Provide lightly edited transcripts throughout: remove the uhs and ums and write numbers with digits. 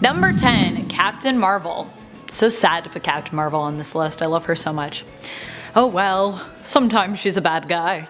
Number 10. Captain Marvel. So sad to put Captain Marvel on this list, I love her so much. Oh well, sometimes she's a bad guy.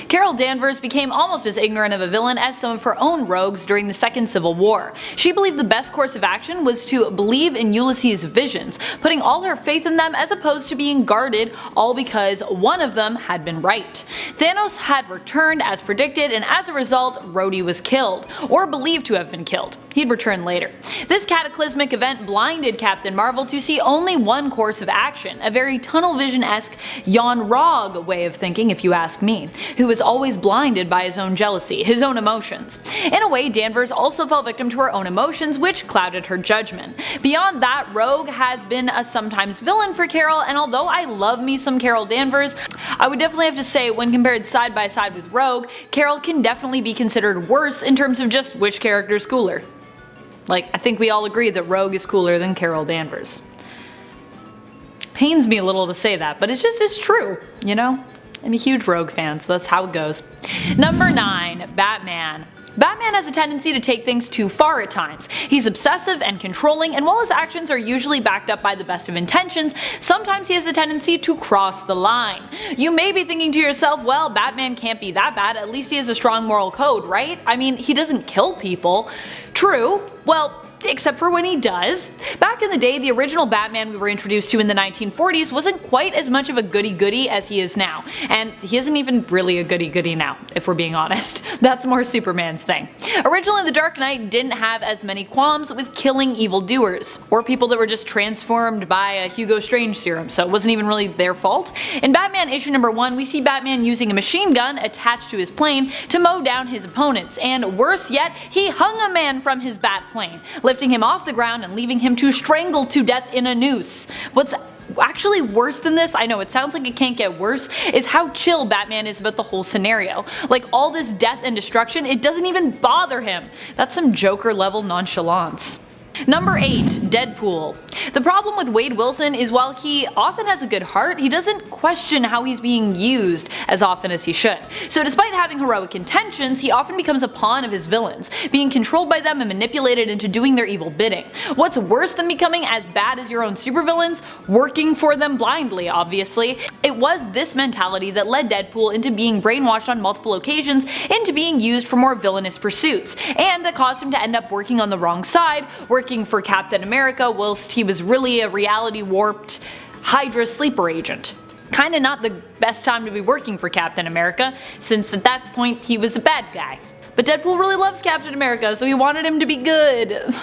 Carol Danvers became almost as ignorant of a villain as some of her own rogues during the Second Civil War. She believed the best course of action was to believe in Ulysses' visions, putting all her faith in them as opposed to being guarded, all because one of them had been right. Thanos had returned as predicted, and as a result, Rhodey was killed, or believed to have been killed. He'd return later. This cataclysmic event blinded Captain Marvel to see only one course of action, a very tunnel vision-esque Jan Rog way of thinking if you ask me, who was always blinded by his own jealousy, his own emotions. In a way, Danvers also fell victim to her own emotions, which clouded her judgment. Beyond that, Rogue has been a sometimes villain for Carol, and although I love me some Carol Danvers, I would definitely have to say when compared side by side with Rogue, Carol can definitely be considered worse in terms of just which character is cooler. Like, I think we all agree that Rogue is cooler than Carol Danvers. Pains me a little to say that, but it's true, you know? I'm a huge Rogue fan, so that's how it goes. Number 9. Batman. Batman has a tendency to take things too far at times. He's obsessive and controlling, and while his actions are usually backed up by the best of intentions, sometimes he has a tendency to cross the line. You may be thinking to yourself, well, Batman can't be that bad, at least he has a strong moral code, right? I mean, he doesn't kill people. True. Well, except for when he does. Back in the day, the original Batman we were introduced to in the 1940s wasn't quite as much of a goody-goody as he is now, and he isn't even really a goody-goody now, if we're being honest. That's more Superman's thing. Originally, the Dark Knight didn't have as many qualms with killing evildoers, or people that were just transformed by a Hugo Strange serum, so it wasn't even really their fault. In Batman issue number 1, we see Batman using a machine gun attached to his plane to mow down his opponents, and worse yet, he hung a man from his bat plane, lifting him off the ground and leaving him to strangle to death in a noose. What's actually worse than this, I know it sounds like it can't get worse, is how chill Batman is about the whole scenario. Like, all this death and destruction, it doesn't even bother him. That's some Joker level nonchalance. Number 8. Deadpool. The problem with Wade Wilson is while he often has a good heart, he doesn't question how he's being used as often as he should. So despite having heroic intentions, he often becomes a pawn of his villains, being controlled by them and manipulated into doing their evil bidding. What's worse than becoming as bad as your own supervillains? Working for them blindly, obviously. It was this mentality that led Deadpool into being brainwashed on multiple occasions into being used for more villainous pursuits, and that caused him to end up working on the wrong side, working for Captain America whilst he was really a reality warped Hydra sleeper agent. Kinda not the best time to be working for Captain America, since at that point he was a bad guy. But Deadpool really loves Captain America, so he wanted him to be good.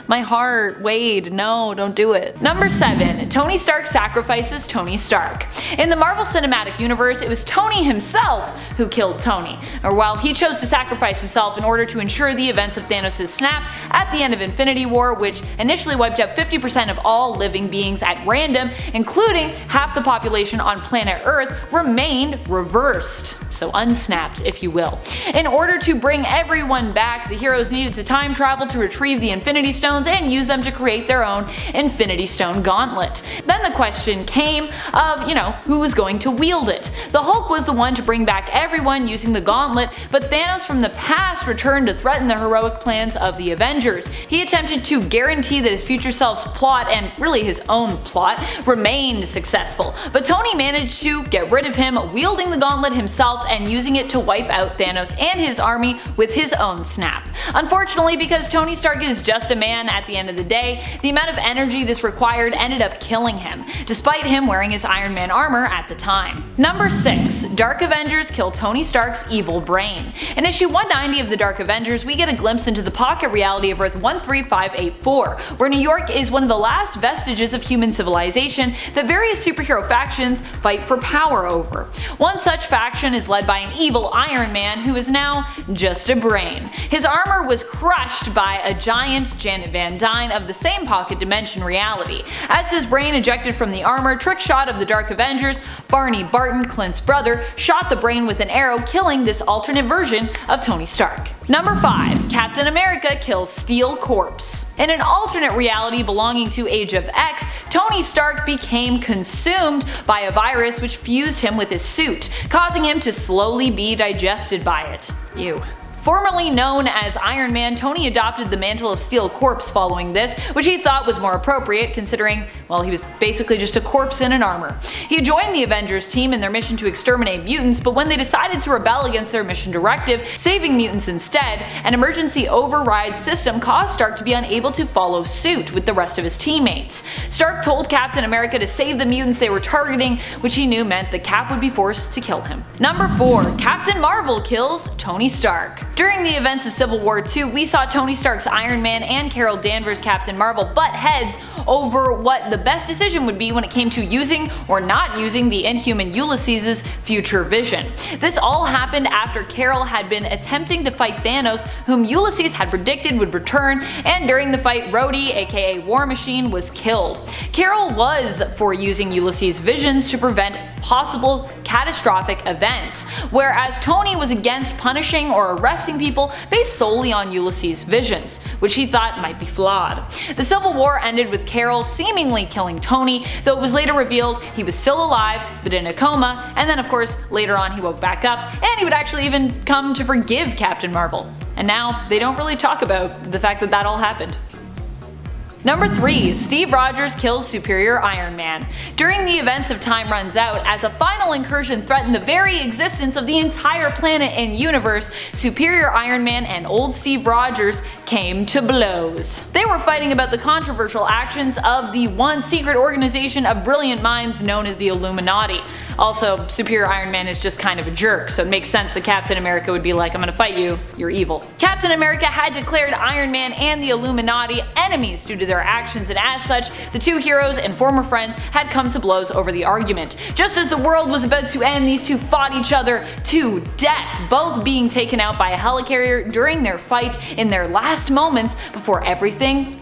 My heart, Wade, no, don't do it. Number 7. Tony Stark sacrifices Tony Stark. In the Marvel Cinematic Universe, it was Tony himself who killed Tony, or while he chose to sacrifice himself in order to ensure the events of Thanos' snap at the end of Infinity War, which initially wiped out 50% of all living beings at random, including half the population on planet Earth, remained reversed. So unsnapped, if you will. In order to bring everyone back, the heroes needed to time travel to retrieve the Infinity Stones and use them to create their own Infinity Stone gauntlet. Then the question came of, who was going to wield it. The Hulk was the one to bring back everyone using the gauntlet, but Thanos from the past returned to threaten the heroic plans of the Avengers. He attempted to guarantee that his future self's plot, and really his own plot, remained successful, but Tony managed to get rid of him, wielding the gauntlet himself and using it to wipe out Thanos and his army with his own snap. Unfortunately, because Tony Stark is just a man at the end of the day, the amount of energy this required ended up killing him, despite him wearing his Iron Man armor at the time. Number 6. Dark Avengers kill Tony Stark's evil brain. In issue 190 of the Dark Avengers, we get a glimpse into the pocket reality of Earth 13584, where New York is one of the last vestiges of human civilization that various superhero factions fight for power over. One such faction is led by an evil Iron Man who is now just a brain. His armor was crushed by a giant Janet Van Dyne of the same pocket dimension reality. As his brain ejected from the armor, Trickshot of the Dark Avengers, Barney Barton, Clint's brother, shot the brain with an arrow, killing this alternate version of Tony Stark. Number 5. Captain America kills Steel Corpse. In an alternate reality belonging to Age of X, Tony Stark became consumed by a virus which fused him with his suit, causing him to slowly be digested by it. Ew. Formerly known as Iron Man, Tony adopted the mantle of Steel Corpse following this, which he thought was more appropriate considering, well, he was basically just a corpse in an armor. He joined the Avengers team in their mission to exterminate mutants, but when they decided to rebel against their mission directive, saving mutants instead, an emergency override system caused Stark to be unable to follow suit with the rest of his teammates. Stark told Captain America to save the mutants they were targeting, which he knew meant the Cap would be forced to kill him. Number 4. Captain Marvel kills Tony Stark. During the events of Civil War II, we saw Tony Stark's Iron Man and Carol Danvers' Captain Marvel butt heads over what the best decision would be when it came to using or not using the Inhuman Ulysses' future vision. This all happened after Carol had been attempting to fight Thanos, whom Ulysses had predicted would return, and during the fight Rhodey, aka War Machine, was killed. Carol was for using Ulysses' visions to prevent possible catastrophic events, whereas Tony was against punishing or arresting people based solely on Ulysses' visions, which he thought might be flawed. The Civil War ended with Carol seemingly killing Tony, though it was later revealed he was still alive but in a coma, and then of course later on he woke back up and he would actually even come to forgive Captain Marvel. And now they don't really talk about the fact that that all happened. Number 3. Steve Rogers kills Superior Iron Man. During the events of Time Runs Out, as a final incursion threatened the very existence of the entire planet and universe, Superior Iron Man and old Steve Rogers came to blows. They were fighting about the controversial actions of the one secret organization of brilliant minds known as the Illuminati. Also, Superior Iron Man is just kind of a jerk, so it makes sense that Captain America would be like, I'm gonna fight you, you're evil. Captain America had declared Iron Man and the Illuminati enemies due to their actions, and as such, the two heroes and former friends had come to blows over the argument. Just as the world was about to end, these two fought each other to death, both being taken out by a helicarrier during their fight in their last moments before everything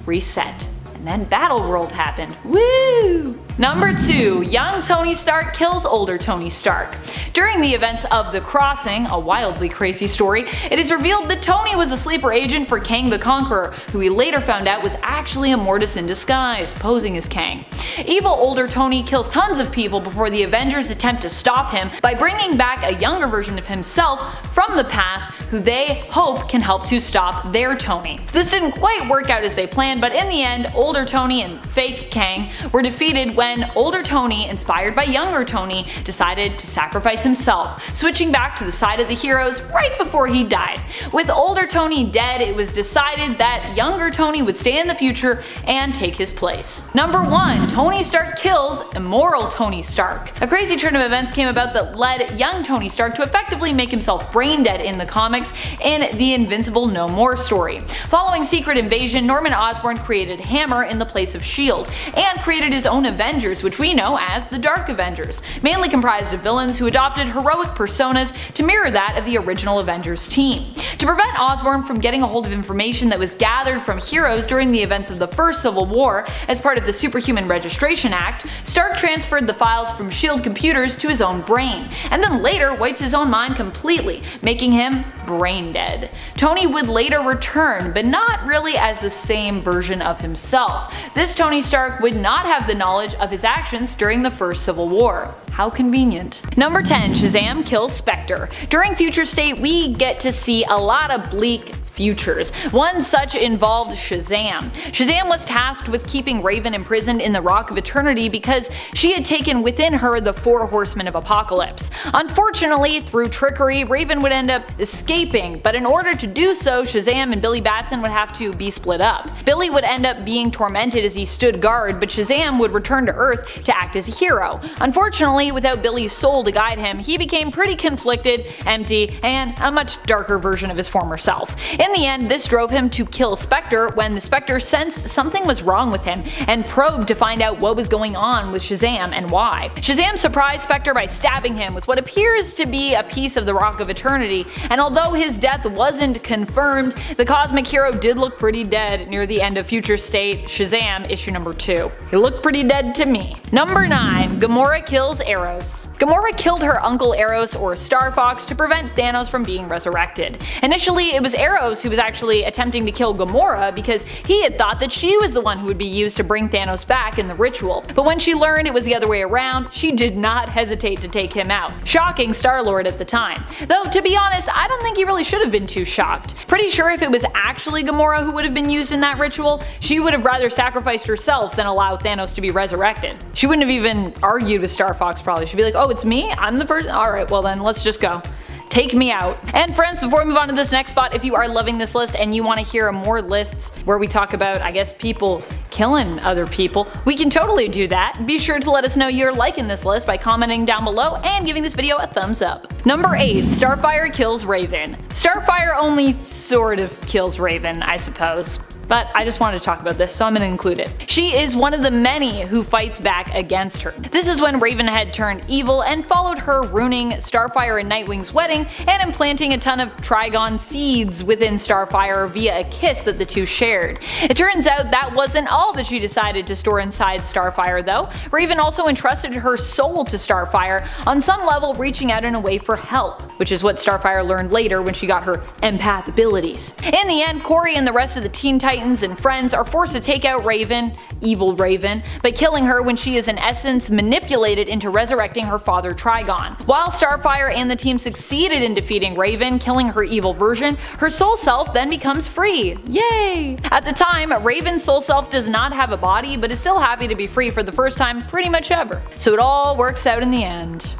reset. And then Battleworld happened. Woo! Number 2. Young Tony Stark kills older Tony Stark. During the events of The Crossing, a wildly crazy story, it is revealed that Tony was a sleeper agent for Kang the Conqueror, who he later found out was actually a Mortis in disguise, posing as Kang. Evil older Tony kills tons of people before the Avengers attempt to stop him by bringing back a younger version of himself from the past who they hope can help to stop their Tony. This didn't quite work out as they planned, but in the end, older Tony and fake Kang were defeated when older Tony, inspired by younger Tony, decided to sacrifice himself, switching back to the side of the heroes right before he died. With older Tony dead, it was decided that younger Tony would stay in the future and take his place. Number 1. Tony Stark kills immoral Tony Stark. A crazy turn of events came about that led young Tony Stark to effectively make himself brain dead in the comics in the Invincible No More story. Following Secret Invasion, Norman Osborn created Hammer in the place of S.H.I.E.L.D. and created his own Avengers, which we know as the Dark Avengers, mainly comprised of villains who adopted heroic personas to mirror that of the original Avengers team. To prevent Osborn from getting a hold of information that was gathered from heroes during the events of the first Civil War as part of the Superhuman Registration Act, Stark transferred the files from S.H.I.E.L.D. computers to his own brain, and then later wiped his own mind completely, making him brain dead. Tony would later return, but not really as the same version of himself. This Tony Stark would not have the knowledge of his actions during the first Civil War. How convenient. Number 10. Shazam kills Spectre. During Future State, we get to see a lot of bleak futures. One such involved Shazam. Shazam was tasked with keeping Raven imprisoned in the Rock of Eternity because she had taken within her the Four Horsemen of Apocalypse. Unfortunately, through trickery, Raven would end up escaping, but in order to do so, Shazam and Billy Batson would have to be split up. Billy would end up being tormented as he stood guard, but Shazam would return to Earth to act as a hero. Unfortunately, without Billy's soul to guide him, he became pretty conflicted, empty, and a much darker version of his former self. In the end, this drove him to kill Spectre when the Spectre sensed something was wrong with him and probed to find out what was going on with Shazam and why. Shazam surprised Spectre by stabbing him with what appears to be a piece of the Rock of Eternity, and although his death wasn't confirmed, the cosmic hero did look pretty dead near the end of Future State Shazam issue number 2. He looked pretty dead to me. Number 9. Gamora kills Eros. Gamora killed her uncle Eros, or Star Fox, to prevent Thanos from being resurrected. Initially, it was Eros Thanos who was actually attempting to kill Gamora because he had thought that she was the one who would be used to bring Thanos back in the ritual. But when she learned it was the other way around, she did not hesitate to take him out, shocking Star-Lord at the time. Though to be honest, I don't think he really should have been too shocked. Pretty sure if it was actually Gamora who would have been used in that ritual, she would have rather sacrificed herself than allow Thanos to be resurrected. She wouldn't have even argued with Star Fox probably. She'd be like, oh, it's me? I'm the person? Alright, well then, let's just go. Take me out. And friends, before we move on to this next spot, if you are loving this list and you want to hear more lists where we talk about, I guess, people killing other people, we can totally do that. Be sure to let us know you're liking this list by commenting down below and giving this video a thumbs up. Number 8. Starfire kills Raven. Starfire only sort of kills Raven, I suppose. But I just wanted to talk about this, so I'm going to include it. She is one of the many who fights back against her. This is when Raven had turned evil and followed her, ruining Starfire and Nightwing's wedding and implanting a ton of Trigon seeds within Starfire via a kiss that the two shared. It turns out that wasn't all that she decided to store inside Starfire though. Raven also entrusted her soul to Starfire, on some level reaching out in a way for help, which is what Starfire learned later when she got her empath abilities. In the end, Corey and the rest of the Teen Titans and friends are forced to take out Raven, evil Raven, by killing her when she is in essence manipulated into resurrecting her father Trigon. While Starfire and the team succeeded in defeating Raven, killing her evil version, her soul self then becomes free. Yay! At the time, Raven's soul self does not have a body but is still happy to be free for the first time pretty much ever. So it all works out in the end.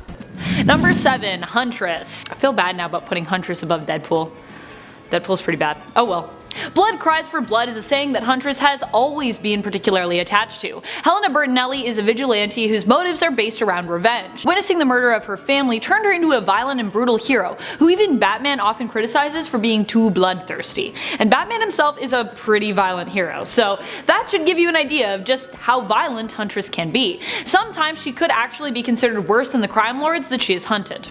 Number 7. Huntress. I feel bad now about putting Huntress above Deadpool. Deadpool's pretty bad. Oh well. Blood cries for blood is a saying that Huntress has always been particularly attached to. Helena Bertinelli is a vigilante whose motives are based around revenge. Witnessing the murder of her family turned her into a violent and brutal hero, who even Batman often criticizes for being too bloodthirsty. And Batman himself is a pretty violent hero, so that should give you an idea of just how violent Huntress can be. Sometimes she could actually be considered worse than the crime lords that she has hunted.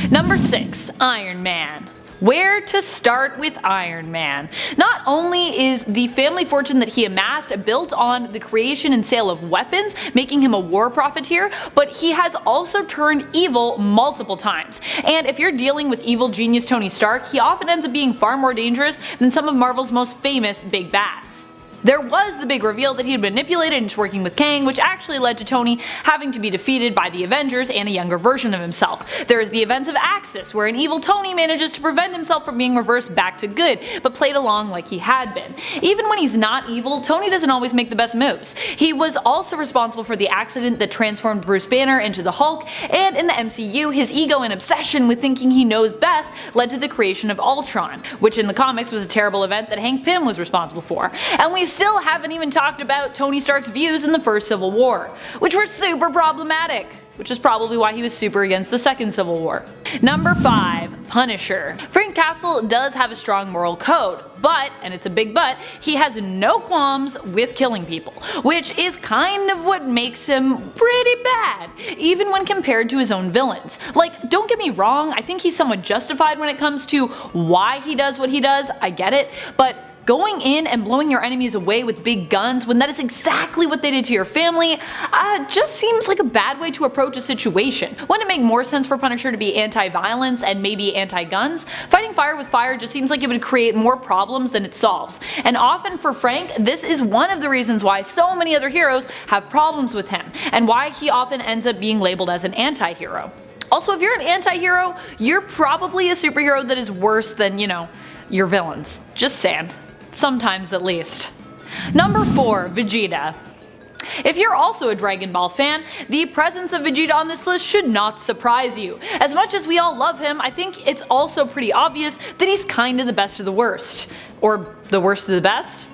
Number 6. Iron Man. Where to start with Iron Man? Not only is the family fortune that he amassed built on the creation and sale of weapons, making him a war profiteer, but he has also turned evil multiple times. And if you're dealing with evil genius Tony Stark, he often ends up being far more dangerous than some of Marvel's most famous big bads. There was the big reveal that he had manipulated into working with Kang, which actually led to Tony having to be defeated by the Avengers and a younger version of himself. There is the events of Axis, where an evil Tony manages to prevent himself from being reversed back to good, but played along like he had been. Even when he's not evil, Tony doesn't always make the best moves. He was also responsible for the accident that transformed Bruce Banner into the Hulk, and in the MCU, his ego and obsession with thinking he knows best led to the creation of Ultron, which in the comics was a terrible event that Hank Pym was responsible for. And we still haven't even talked about Tony Stark's views in the first Civil War, which were super problematic, which is probably why he was super against the second Civil War. Number 5. Punisher. Frank Castle does have a strong moral code, but, and it's a big but, he has no qualms with killing people, which is kind of what makes him pretty bad, even when compared to his own villains. Like, don't get me wrong, I think he's somewhat justified when it comes to why he does what he does, I get it, but going in and blowing your enemies away with big guns when that is exactly what they did to your family just seems like a bad way to approach a situation. Wouldn't it make more sense for Punisher to be anti-violence and maybe anti-guns? Fighting fire with fire just seems like it would create more problems than it solves. And often for Frank, this is one of the reasons why so many other heroes have problems with him, and why he often ends up being labeled as an anti-hero. Also, if you're an anti-hero, you're probably a superhero that is worse than, you know, your villains. Just saying. Sometimes at least. Number 4. Vegeta. If you're also a Dragon Ball fan, the presence of Vegeta on this list should not surprise you. As much as we all love him, I think it's also pretty obvious that he's kinda the best of the worst. Or the worst of the best?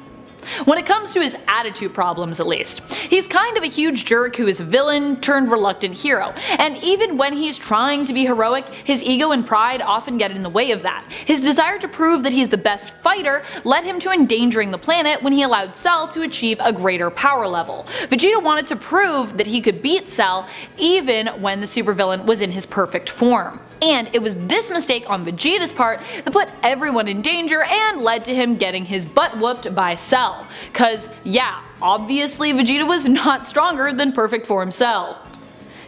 When it comes to his attitude problems at least. He's kind of a huge jerk who is a villain turned reluctant hero, and even when he's trying to be heroic, his ego and pride often get in the way of that. His desire to prove that he's the best fighter led him to endangering the planet when he allowed Cell to achieve a greater power level. Vegeta wanted to prove that he could beat Cell even when the supervillain was in his perfect form. And it was this mistake on Vegeta's part that put everyone in danger and led to him getting his butt whooped by Cell. Cause yeah, obviously Vegeta was not stronger than perfect form Cell.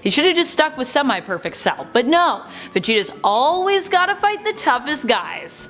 He should have just stuck with semi-perfect Cell, but no, Vegeta's always gotta fight the toughest guys.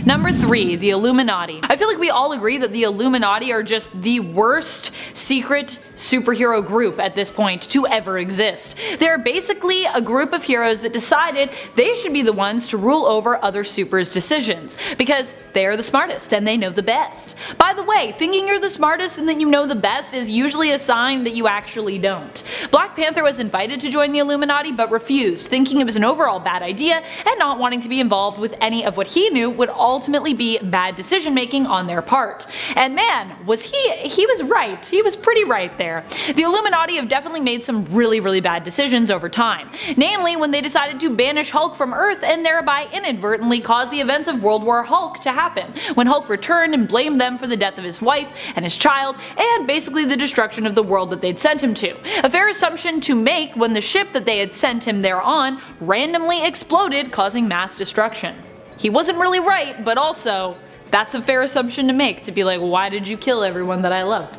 Number 3. The Illuminati. I feel like we all agree that the Illuminati are just the worst secret superhero group at this point to ever exist. They're basically a group of heroes that decided they should be the ones to rule over other supers' decisions, because they are the smartest and they know the best. By the way, thinking you're the smartest and that you know the best is usually a sign that you actually don't. Black Panther was invited to join the Illuminati but refused, thinking it was an overall bad idea and not wanting to be involved with any of what he knew would ultimately be bad decision making on their part. And man, was he was right. He was pretty right there. The Illuminati have definitely made some really bad decisions over time. Namely, when they decided to banish Hulk from Earth and thereby inadvertently cause the events of World War Hulk to happen, when Hulk returned and blamed them for the death of his wife and his child, and basically the destruction of the world that they'd sent him to. A fair assumption to make when the ship that they had sent him there on randomly exploded, causing mass destruction. He wasn't really right, but also, that's a fair assumption to make, to be like, why did you kill everyone that I loved?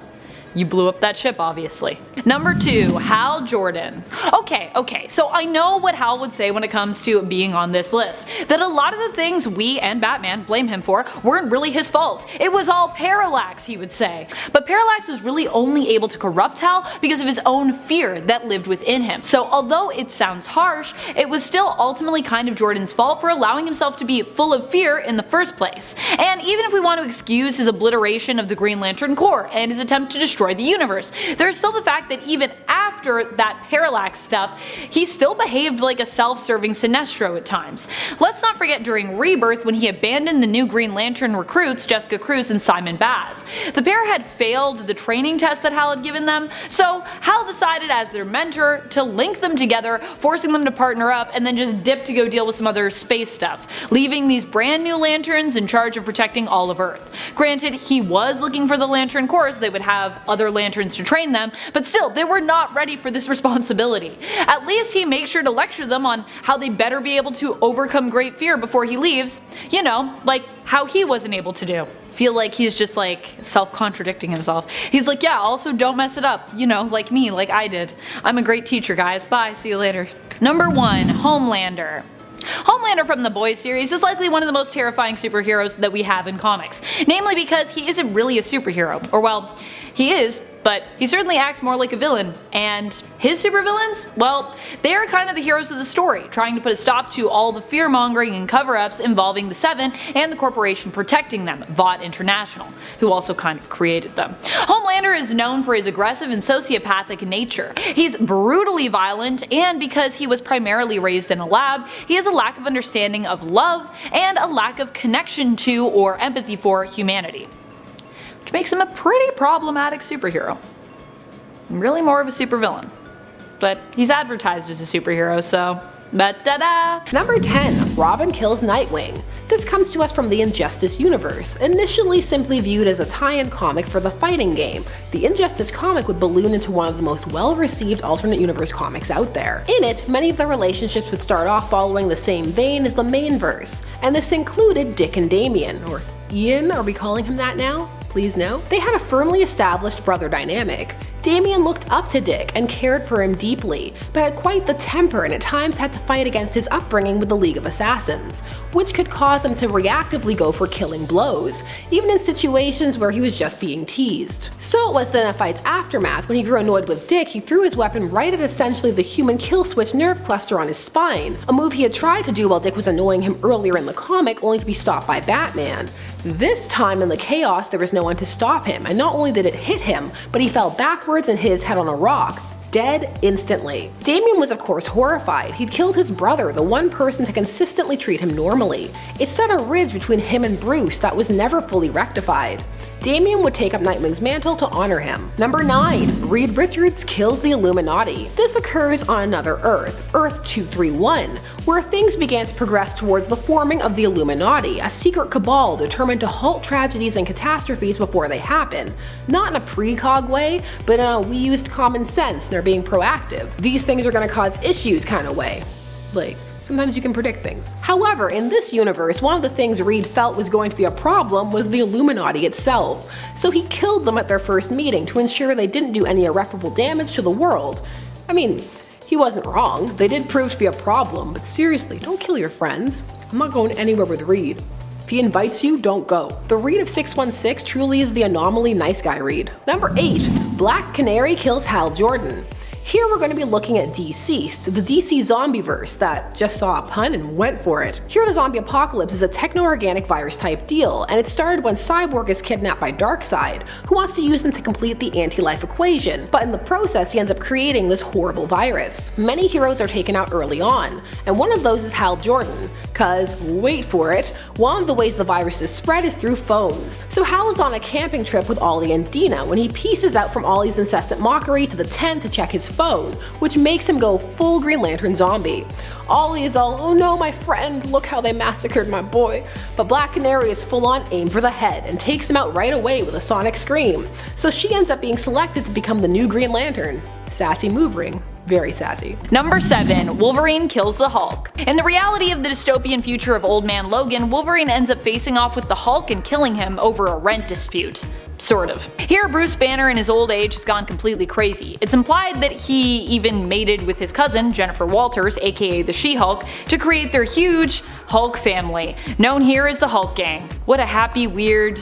You blew up that ship, obviously. Number 2. Hal Jordan. Okay, so I know what Hal would say when it comes to being on this list. That a lot of the things we and Batman blame him for weren't really his fault. It was all Parallax, he would say. But Parallax was really only able to corrupt Hal because of his own fear that lived within him. So although it sounds harsh, it was still ultimately kind of Jordan's fault for allowing himself to be full of fear in the first place. And even if we want to excuse his obliteration of the Green Lantern Corps and his attempt to destroy the universe, there's still the fact that even after that Parallax stuff, he still behaved like a self-serving Sinestro at times. Let's not forget during Rebirth when he abandoned the new Green Lantern recruits, Jessica Cruz and Simon Baz. The pair had failed the training test that Hal had given them, so Hal decided as their mentor to link them together, forcing them to partner up and then just dip to go deal with some other space stuff, leaving these brand new lanterns in charge of protecting all of Earth. Granted, he was looking for the Lantern Corps so they would have other lanterns to train them, but still, they were not ready for this responsibility. At least he makes sure to lecture them on how they better be able to overcome great fear before he leaves, you know, like how he wasn't able to do. Feel like he's just like self-contradicting himself. He's like, yeah, also don't mess it up, you know, like me, like I did. I'm a great teacher, guys. Bye, see you later. Number 1. Homelander. Homelander from the Boys series is likely one of the most terrifying superheroes that we have in comics, namely because he isn't really a superhero, or well, he is, but he certainly acts more like a villain, and his supervillains? Well, they are kind of the heroes of the story, trying to put a stop to all the fear-mongering and cover-ups involving the Seven and the corporation protecting them, Vought International, who also kind of created them. Homelander is known for his aggressive and sociopathic nature. He's brutally violent, and because he was primarily raised in a lab, he has a lack of understanding of love and a lack of connection to or empathy for humanity, which makes him a pretty problematic superhero. Really more of a supervillain. But he's advertised as a superhero, so ba-da-da! Number 10. Robin kills Nightwing. This comes to us from the Injustice universe, initially simply viewed as a tie-in comic for the fighting game. The Injustice comic would balloon into one of the most well-received alternate universe comics out there. In it, many of the relationships would start off following the same vein as the main verse, and this included Dick and Damian, or Ian, are we calling him that now? Please no. They had a firmly established brother dynamic. Damian looked up to Dick and cared for him deeply, but had quite the temper and at times had to fight against his upbringing with the League of Assassins, which could cause him to reactively go for killing blows, even in situations where he was just being teased. So it was then in a fight's aftermath, when he grew annoyed with Dick, he threw his weapon right at essentially the human kill switch nerve cluster on his spine, a move he had tried to do while Dick was annoying him earlier in the comic, only to be stopped by Batman. This time in the chaos there was no one to stop him, and not only did it hit him, but he fell backwards and hit his head on a rock, dead instantly. Damian was of course horrified. He'd killed his brother, the one person to consistently treat him normally. It set a ridge between him and Bruce that was never fully rectified. Damian would take up Nightwing's mantle to honor him. Number 9. Reed Richards kills the Illuminati. This occurs on another Earth, Earth 231, where things began to progress towards the forming of the Illuminati, a secret cabal determined to halt tragedies and catastrophes before they happen. Not in a precog way, but in a we used common sense and are being proactive. These things are gonna cause issues kind of way. Like, sometimes you can predict things. However, in this universe, one of the things Reed felt was going to be a problem was the Illuminati itself, so he killed them at their first meeting to ensure they didn't do any irreparable damage to the world. I mean, he wasn't wrong, they did prove to be a problem, but seriously, don't kill your friends. I'm not going anywhere with Reed. If he invites you, don't go. The read of 616 truly is the anomaly nice guy read. Number 8. Black Canary kills Hal Jordan. Here we're going to be looking at Deceased, the DC zombieverse that just saw a pun and went for it. Here the zombie apocalypse is a techno-organic virus type deal, and it started when Cyborg is kidnapped by Darkseid, who wants to use them to complete the anti-life equation, but in the process he ends up creating this horrible virus. Many heroes are taken out early on, and one of those is Hal Jordan, cause, wait for it, one of the ways the virus is spread is through phones. So Hal is on a camping trip with Ollie and Dina when he pieces out from Ollie's incessant mockery to the tent to check his phone, which makes him go full Green Lantern zombie. Ollie is all, oh no my friend, look how they massacred my boy, but Black Canary is full on aim for the head and takes him out right away with a sonic scream. So she ends up being selected to become the new Green Lantern. Sassy move ring. Very sassy. Number 7. Wolverine kills the Hulk. In the reality of the dystopian future of Old Man Logan, Wolverine ends up facing off with the Hulk and killing him over a rent dispute. Sort of. Here Bruce Banner in his old age has gone completely crazy. It's implied that he even mated with his cousin, Jennifer Walters, aka the She-Hulk, to create their huge Hulk family, known here as the Hulk Gang. What a happy, weird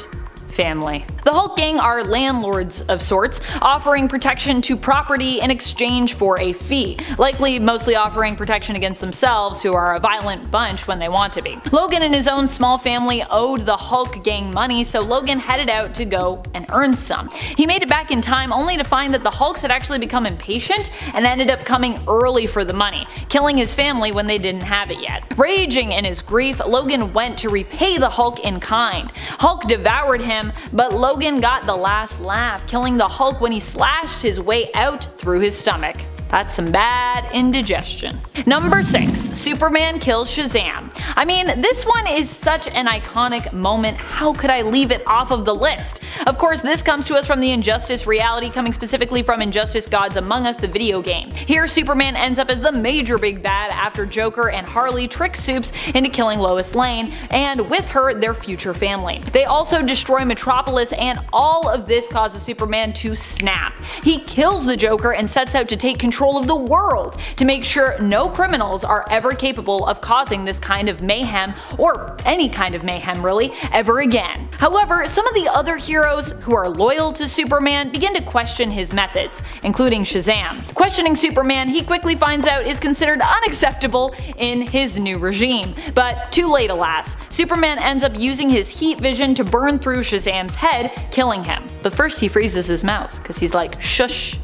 family. The Hulk Gang are landlords of sorts, offering protection to property in exchange for a fee, likely mostly offering protection against themselves, who are a violent bunch when they want to be. Logan and his own small family owed the Hulk Gang money, so Logan headed out to go and earn some. He made it back in time only to find that the Hulks had actually become impatient and ended up coming early for the money, killing his family when they didn't have it yet. Raging in his grief, Logan went to repay the Hulk in kind. Hulk devoured him, but Logan got the last laugh, killing the Hulk when he slashed his way out through his stomach. That's some bad indigestion. Number 6. Superman kills Shazam. I mean, this one is such an iconic moment, how could I leave it off of the list? Of course, this comes to us from the Injustice reality, coming specifically from Injustice Gods Among Us, the video game. Here Superman ends up as the major big bad after Joker and Harley trick Supes into killing Lois Lane, and with her, their future family. They also destroy Metropolis, and all of this causes Superman to snap. He kills the Joker and sets out to take control of the world to make sure no criminals are ever capable of causing this kind of mayhem, or any kind of mayhem really, ever again. However, some of the other heroes who are loyal to Superman begin to question his methods, including Shazam. Questioning Superman, he quickly finds out, is considered unacceptable in his new regime, but too late alas. Superman ends up using his heat vision to burn through Shazam's head, killing him. But first he freezes his mouth, because he's like, shush,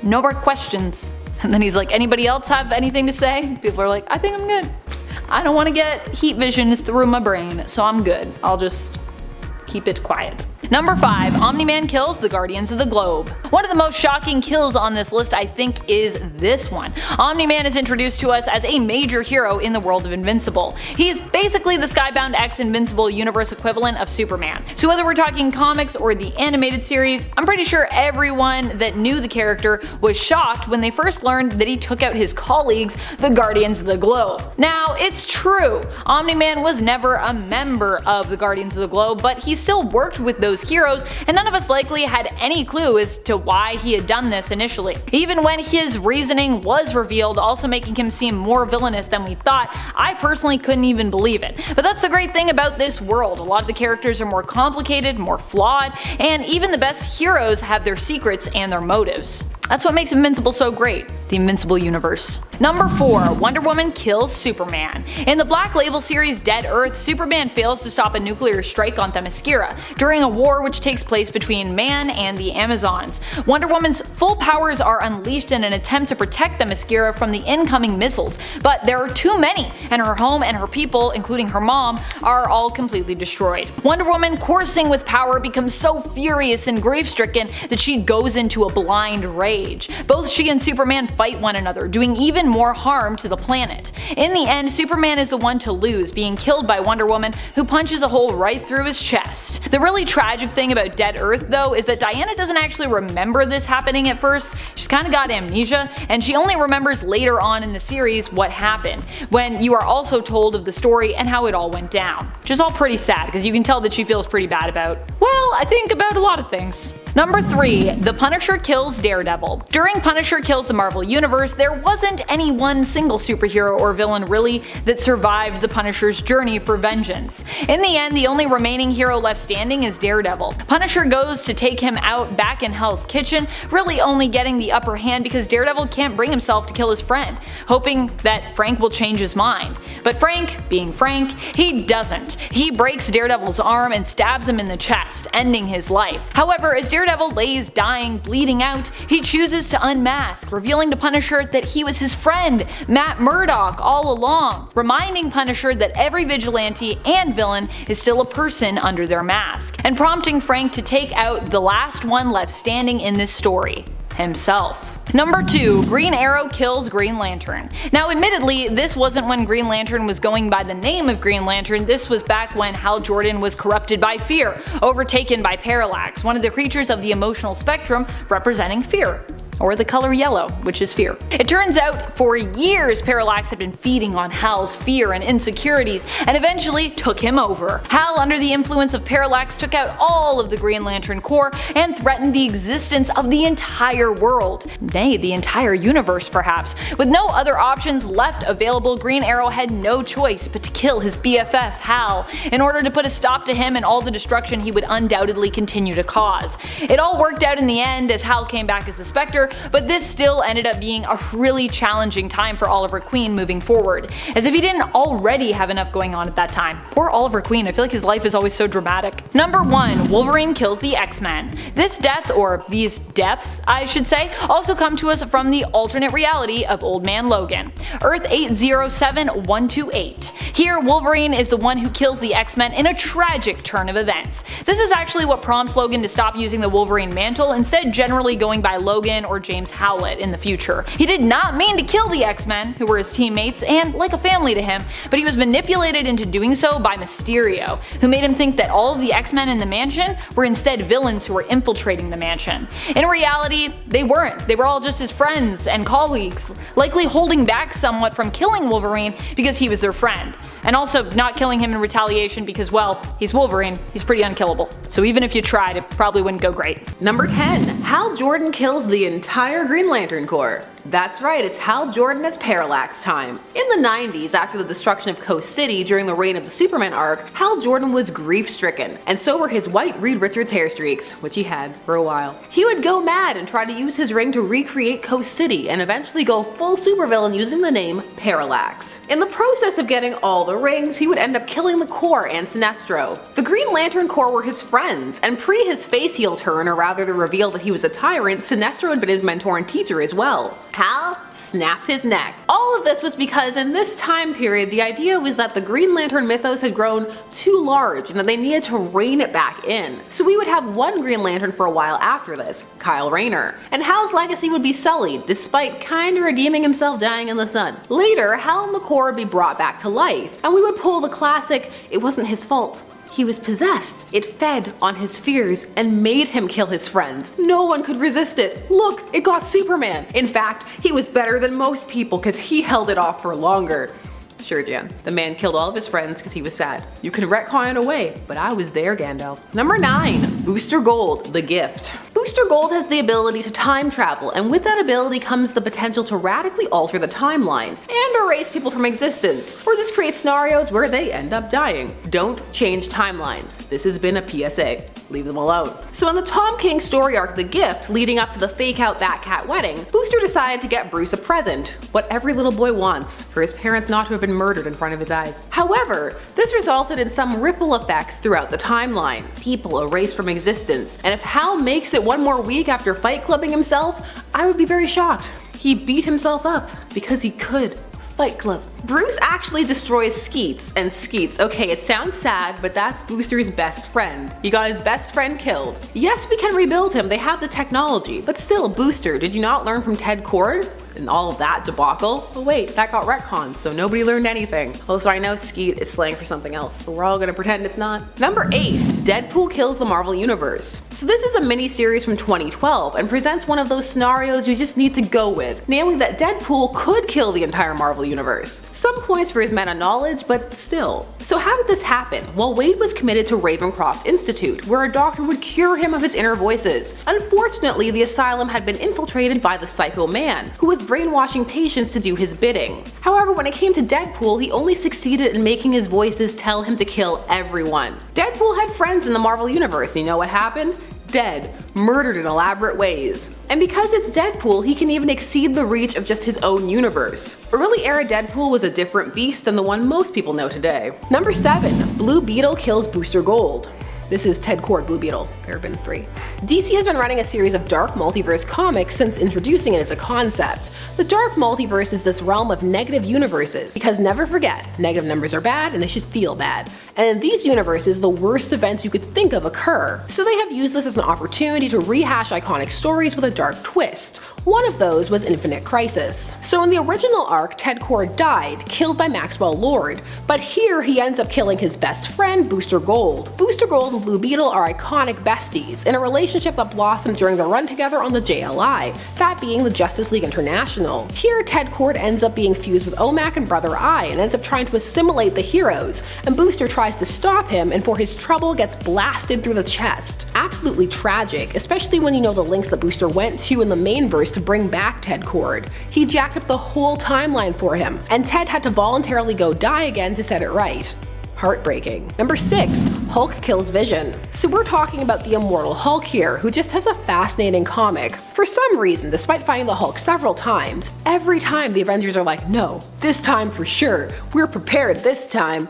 no more questions. And then he's like, anybody else have anything to say? People are like, I think I'm good. I don't want to get heat vision through my brain, so I'm good. I'll just keep it quiet. Number 5. Omni-Man kills the Guardians of the Globe. One of the most shocking kills on this list I think is this one. Omni-Man is introduced to us as a major hero in the world of Invincible. He's basically the Skybound X Invincible universe equivalent of Superman. So whether we're talking comics or the animated series, I'm pretty sure everyone that knew the character was shocked when they first learned that he took out his colleagues, the Guardians of the Globe. Now, it's true, Omni-Man was never a member of the Guardians of the Globe, but he still worked with those heroes, and none of us likely had any clue as to why he had done this initially. Even when his reasoning was revealed, also making him seem more villainous than we thought, I personally couldn't even believe it. But that's the great thing about this world. A lot of the characters are more complicated, more flawed, and even the best heroes have their secrets and their motives. That's what makes Invincible so great, the Invincible universe. Number 4. Wonder Woman kills Superman. In the Black Label series Dead Earth, Superman fails to stop a nuclear strike on Themyscira during a war which takes place between man and the Amazons. Wonder Woman's full powers are unleashed in an attempt to protect Themyscira from the incoming missiles, but there are too many, and her home and her people, including her mom, are all completely destroyed. Wonder Woman, coursing with power, becomes so furious and grief-stricken that she goes into a blind rage. Both she and Superman fight one another, doing even more harm to the planet. In the end, Superman is the one to lose, being killed by Wonder Woman, who punches a hole right through his chest. The really tragic thing about Dead Earth though is that Diana doesn't actually remember this happening at first. She's kinda got amnesia, and she only remembers later on in the series what happened, when you are also told of the story and how it all went down. Which is all pretty sad, because you can tell that she feels pretty bad about, well, I think about a lot of things. Number 3. The Punisher kills Daredevil. During Punisher Kills the Marvel Universe, there wasn't any one single superhero or villain really that survived the Punisher's journey for vengeance. In the end, the only remaining hero left standing is Daredevil. Punisher goes to take him out back in Hell's Kitchen, really only getting the upper hand because Daredevil can't bring himself to kill his friend, hoping that Frank will change his mind. But Frank, being Frank, he doesn't. He breaks Daredevil's arm and stabs him in the chest, ending his life. However, as Daredevil lays dying, bleeding out, he chooses to unmask, revealing to Punisher that he was his friend, Matt Murdock, all along, reminding Punisher that every vigilante and villain is still a person under their mask, and prompting Frank to take out the last one left standing in this story, himself. Number 2. Green Arrow kills Green Lantern. Now admittedly, this wasn't when Green Lantern was going by the name of Green Lantern, this was back when Hal Jordan was corrupted by fear, overtaken by Parallax, one of the creatures of the emotional spectrum representing fear. Or the color yellow, which is fear. It turns out, for years Parallax had been feeding on Hal's fear and insecurities, and eventually took him over. Hal, under the influence of Parallax, took out all of the Green Lantern Corps and threatened the existence of the entire world. Nay, the entire universe perhaps. With no other options left available, Green Arrow had no choice but to kill his BFF, Hal, in order to put a stop to him and all the destruction he would undoubtedly continue to cause. It all worked out in the end as Hal came back as the Spectre, but this still ended up being a really challenging time for Oliver Queen moving forward, as if he didn't already have enough going on at that time. Poor Oliver Queen, I feel like his life is always so dramatic. Number 1. Wolverine kills the X-Men. This death, or these deaths I should say, also come to us from the alternate reality of Old Man Logan, Earth 807128. Here, Wolverine is the one who kills the X-Men in a tragic turn of events. This is actually what prompts Logan to stop using the Wolverine mantle, instead generally going by Logan or James Howlett in the future. He did not mean to kill the X-Men, who were his teammates and like a family to him, but he was manipulated into doing so by Mysterio, who made him think that all of the X-Men in the mansion were instead villains who were infiltrating the mansion. In reality, they weren't. They were all just his friends and colleagues, likely holding back somewhat from killing Wolverine because he was their friend, and also not killing him in retaliation because, well, he's Wolverine, he's pretty unkillable. So even if you tried, it probably wouldn't go great. Number 10. Hal Jordan kills the entire Green Lantern Corps. That's right, it's Hal Jordan as Parallax time. In the 90s, after the destruction of Coast City during the reign of the Superman arc, Hal Jordan was grief-stricken, and so were his white Reed Richards hair streaks, which he had for a while. He would go mad and try to use his ring to recreate Coast City, and eventually go full supervillain using the name Parallax. In the process of getting all the rings, he would end up killing the Corps and Sinestro. The Green Lantern Corps were his friends, and pre his face heel turn, or rather the reveal that he was a tyrant, Sinestro had been his mentor and teacher as well. Hal snapped his neck. All of this was because in this time period, the idea was that the Green Lantern mythos had grown too large and that they needed to rein it back in. So we would have one Green Lantern for a while after this, Kyle Rayner. And Hal's legacy would be sullied, despite kinda redeeming himself dying in the sun. Later, Hal and the Corps would be brought back to life, and we would pull the classic, it wasn't his fault. He was possessed. It fed on his fears and made him kill his friends. No one could resist it. Look, it got Superman. In fact, he was better than most people because he held it off for longer. Sure, Jan. The man killed all of his friends because he was sad. You can retcon it away, but I was there, Gandalf. Number 9. Booster Gold, the gift. Booster Gold has the ability to time travel, and with that ability comes the potential to radically alter the timeline, and erase people from existence, or just create scenarios where they end up dying. Don't change timelines. This has been a PSA. Leave them alone. So in the Tom King story arc The Gift, leading up to the fake out That Cat wedding, Booster decided to get Bruce a present, what every little boy wants, for his parents not to have been murdered in front of his eyes. However, this resulted in some ripple effects throughout the timeline. People erased from existence, and if Hal makes it one more week after fight clubbing himself, I would be very shocked. He beat himself up because he could. Fight Club. Bruce actually destroys Skeets, and Skeets, okay, it sounds sad, but that's Booster's best friend. He got his best friend killed. Yes, we can rebuild him, they have the technology, but still, Booster, did you not learn from Ted Kord? and all of that debacle. Oh wait, that got retconned, so nobody learned anything. Oh, so I know Skeet is slang for something else, but we're all gonna pretend it's not. Number 8, Deadpool kills the Marvel Universe. So this is a mini-series from 2012 and presents one of those scenarios you just need to go with, namely that Deadpool could kill the entire Marvel Universe. Some points for his meta-knowledge, but still. So how did this happen? Well, Wade was committed to Ravencroft Institute, where a doctor would cure him of his inner voices. Unfortunately, the asylum had been infiltrated by the Psycho Man, who was brainwashing patients to do his bidding. However, when it came to Deadpool, he only succeeded in making his voices tell him to kill everyone. Deadpool had friends in the Marvel Universe, and you know what happened? Dead, murdered in elaborate ways. And because it's Deadpool, he can even exceed the reach of just his own universe. Early era Deadpool was a different beast than the one most people know today. Number 7, Blue Beetle kills Booster Gold. This is Ted Kord Blue Beetle. There have been 3. DC has been running a series of dark multiverse comics since introducing it as a concept. The dark multiverse is this realm of negative universes, because never forget, negative numbers are bad and they should feel bad. And in these universes, the worst events you could think of occur. So they have used this as an opportunity to rehash iconic stories with a dark twist. One of those was Infinite Crisis. So in the original arc, Ted Kord died, killed by Maxwell Lord, but here he ends up killing his best friend, Booster Gold. Booster Gold and Blue Beetle are iconic besties, in a relationship that blossomed during their run together on the JLI, that being the Justice League International. Here, Ted Kord ends up being fused with OMAC and Brother Eye and ends up trying to assimilate the heroes, and Booster tries to stop him and for his trouble gets blasted through the chest. Absolutely tragic, especially when you know the lengths that Booster went to in the main verse to bring back Ted Kord. He jacked up the whole timeline for him, and Ted had to voluntarily go die again to set it right. Heartbreaking. Number 6, Hulk kills Vision. So we're talking about the immortal Hulk here, who just has a fascinating comic. For some reason, despite fighting the Hulk several times, every time the Avengers are like, no, this time for sure, we're prepared this time.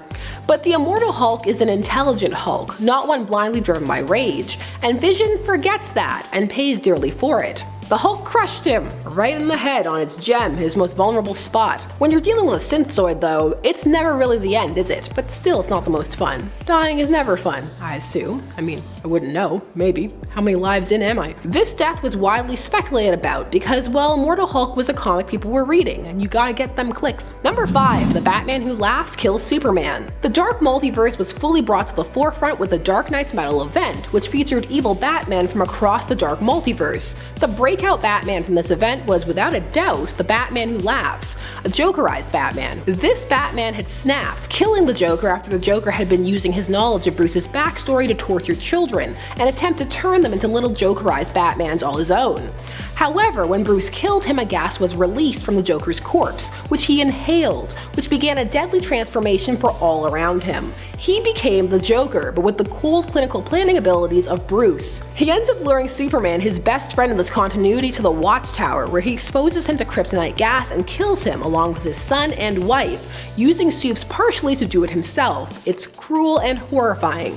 But the immortal Hulk is an intelligent Hulk, not one blindly driven by rage, and Vision forgets that and pays dearly for it. The Hulk crushed him, right in the head on its gem, his most vulnerable spot. When you're dealing with a synthzoid though, it's never really the end, is it? But still, it's not the most fun. Dying is never fun, I assume. I mean, I wouldn't know, maybe. How many lives in am I? This death was widely speculated about because, well, Immortal Hulk was a comic people were reading, and you gotta get them clicks. Number 5, The Batman Who Laughs Kills Superman. The dark multiverse was fully brought to the forefront with the Dark Knight's Metal event, which featured evil Batman from across the dark multiverse. The breakout Batman from this event was without a doubt the Batman Who Laughs, a Jokerized Batman. This Batman had snapped, killing the Joker after the Joker had been using his knowledge of Bruce's backstory to torture children and attempt to turn them into little Jokerized Batmans all his own. However, when Bruce killed him, a gas was released from the Joker's corpse, which he inhaled, which began a deadly transformation for all around him. He became the Joker, but with the cold clinical planning abilities of Bruce. He ends up luring Superman, his best friend in this continuity, to the Watchtower, where he exposes him to kryptonite gas and kills him along with his son and wife, using Supes partially to do it himself. It's cruel and horrifying.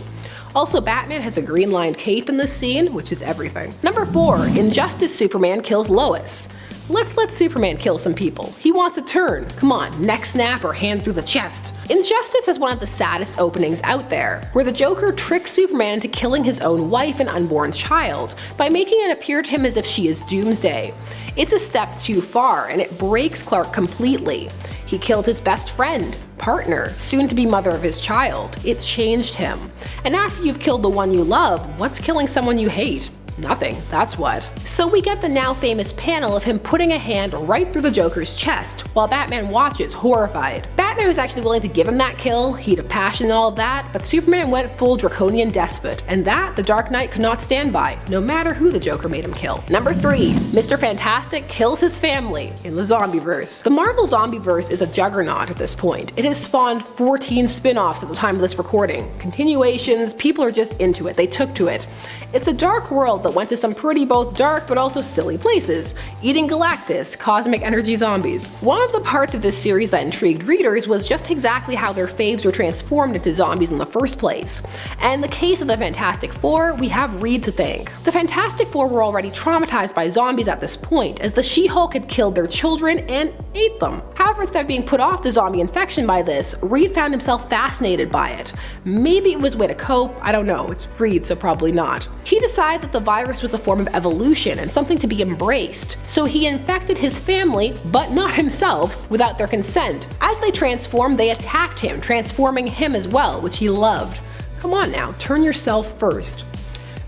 Also, Batman has a green-lined cape in this scene, which is everything. Number 4, Injustice Superman kills Lois. Let's let Superman kill some people. He wants a turn. Come on, neck snap or hand through the chest. Injustice has one of the saddest openings out there, where the Joker tricks Superman into killing his own wife and unborn child by making it appear to him as if she is Doomsday. It's a step too far, and it breaks Clark completely. He killed his best friend, partner, soon to be mother of his child. It changed him. And after you've killed the one you love, what's killing someone you hate? Nothing, that's what. So we get the now famous panel of him putting a hand right through the Joker's chest, while Batman watches, horrified. Batman was actually willing to give him that kill, heat of passion and all of that, but Superman went full draconian despot, and that the Dark Knight could not stand by, no matter who the Joker made him kill. Number 3, Mr. Fantastic kills his family in the Zombieverse. The Marvel Zombieverse is a juggernaut at this point. It has spawned 14 spin-offs at the time of this recording. Continuations, people are just into it, they took to it. It's a dark world that went to some pretty both dark but also silly places, eating Galactus, cosmic energy zombies. One of the parts of this series that intrigued readers was just exactly how their faves were transformed into zombies in the first place. And in the case of the Fantastic Four, we have Reed to thank. The Fantastic Four were already traumatized by zombies at this point, as the She-Hulk had killed their children and ate them. However, However, instead of being put off the zombie infection by this, Reed found himself fascinated by it. Maybe it was a way to cope, I don't know, it's Reed so probably not. He decided that the virus was a form of evolution and something to be embraced, so he infected his family, but not himself, without their consent. As they transformed, they attacked him, transforming him as well, which he loved. Come on now, turn yourself first.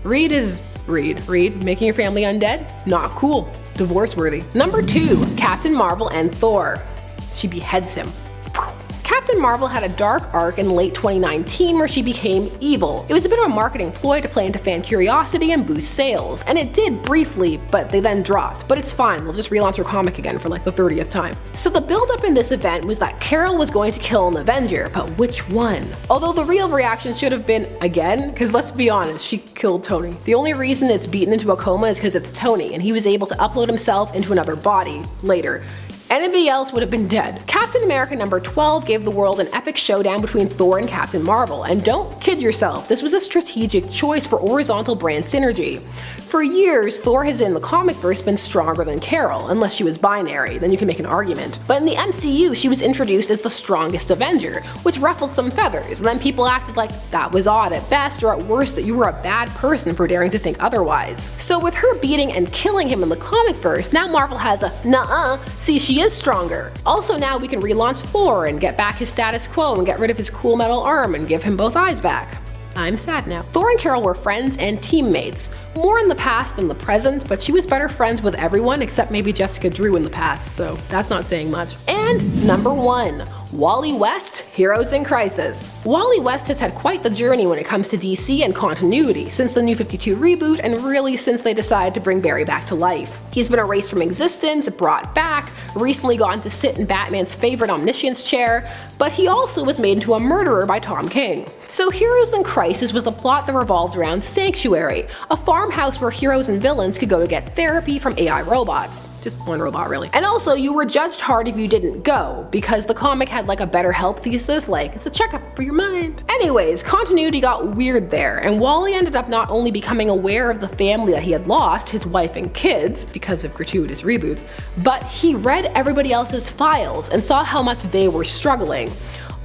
Reed is Reed. Making your family undead? Not cool. Divorce worthy. Number 2, Captain Marvel and Thor. She beheads him. Captain Marvel had a dark arc in late 2019 where she became evil. It was a bit of a marketing ploy to play into fan curiosity and boost sales, and it did briefly, but they then dropped. But it's fine, we'll just relaunch her comic again for like the 30th time. So the build-up in this event was that Carol was going to kill an Avenger, but which one? Although the real reaction should have been, again, because let's be honest, she killed Tony. The only reason it's beaten into a coma is because it's Tony, and he was able to upload himself into another body later. Anybody else would have been dead. Captain America number 12 gave the world an epic showdown between Thor and Captain Marvel, and don't kid yourself, this was a strategic choice for horizontal brand synergy. For years, Thor has in the comic verse been stronger than Carol, unless she was binary, then you can make an argument. But in the MCU, she was introduced as the strongest Avenger, which ruffled some feathers, and then people acted like that was odd at best, or at worst that you were a bad person for daring to think otherwise. So with her beating and killing him in the comic verse, now Marvel has a nuh-uh, see she is stronger. Also now we can relaunch Thor and get back his status quo and get rid of his cool metal arm and give him both eyes back. I'm sad now. Thor and Carol were friends and teammates, more in the past than the present, but she was better friends with everyone except maybe Jessica Drew in the past, so that's not saying much. And number 1, Wally West, Heroes in Crisis. Wally West has had quite the journey when it comes to DC and continuity, since the New 52 reboot and really since they decided to bring Barry back to life. He's been erased from existence, brought back, recently gotten to sit in Batman's favorite omniscience chair, but he also was made into a murderer by Tom King. So Heroes in Crisis was a plot that revolved around Sanctuary, a farmhouse where heroes and villains could go to get therapy from AI robots. Just one robot really. And also you were judged hard if you didn't go, because the comic had like a better help thesis, like it's a checkup for your mind. Anyways, continuity got weird there, and Wally ended up not only becoming aware of the family that he had lost, his wife and kids, because of gratuitous reboots, but he read everybody else's files and saw how much they were struggling.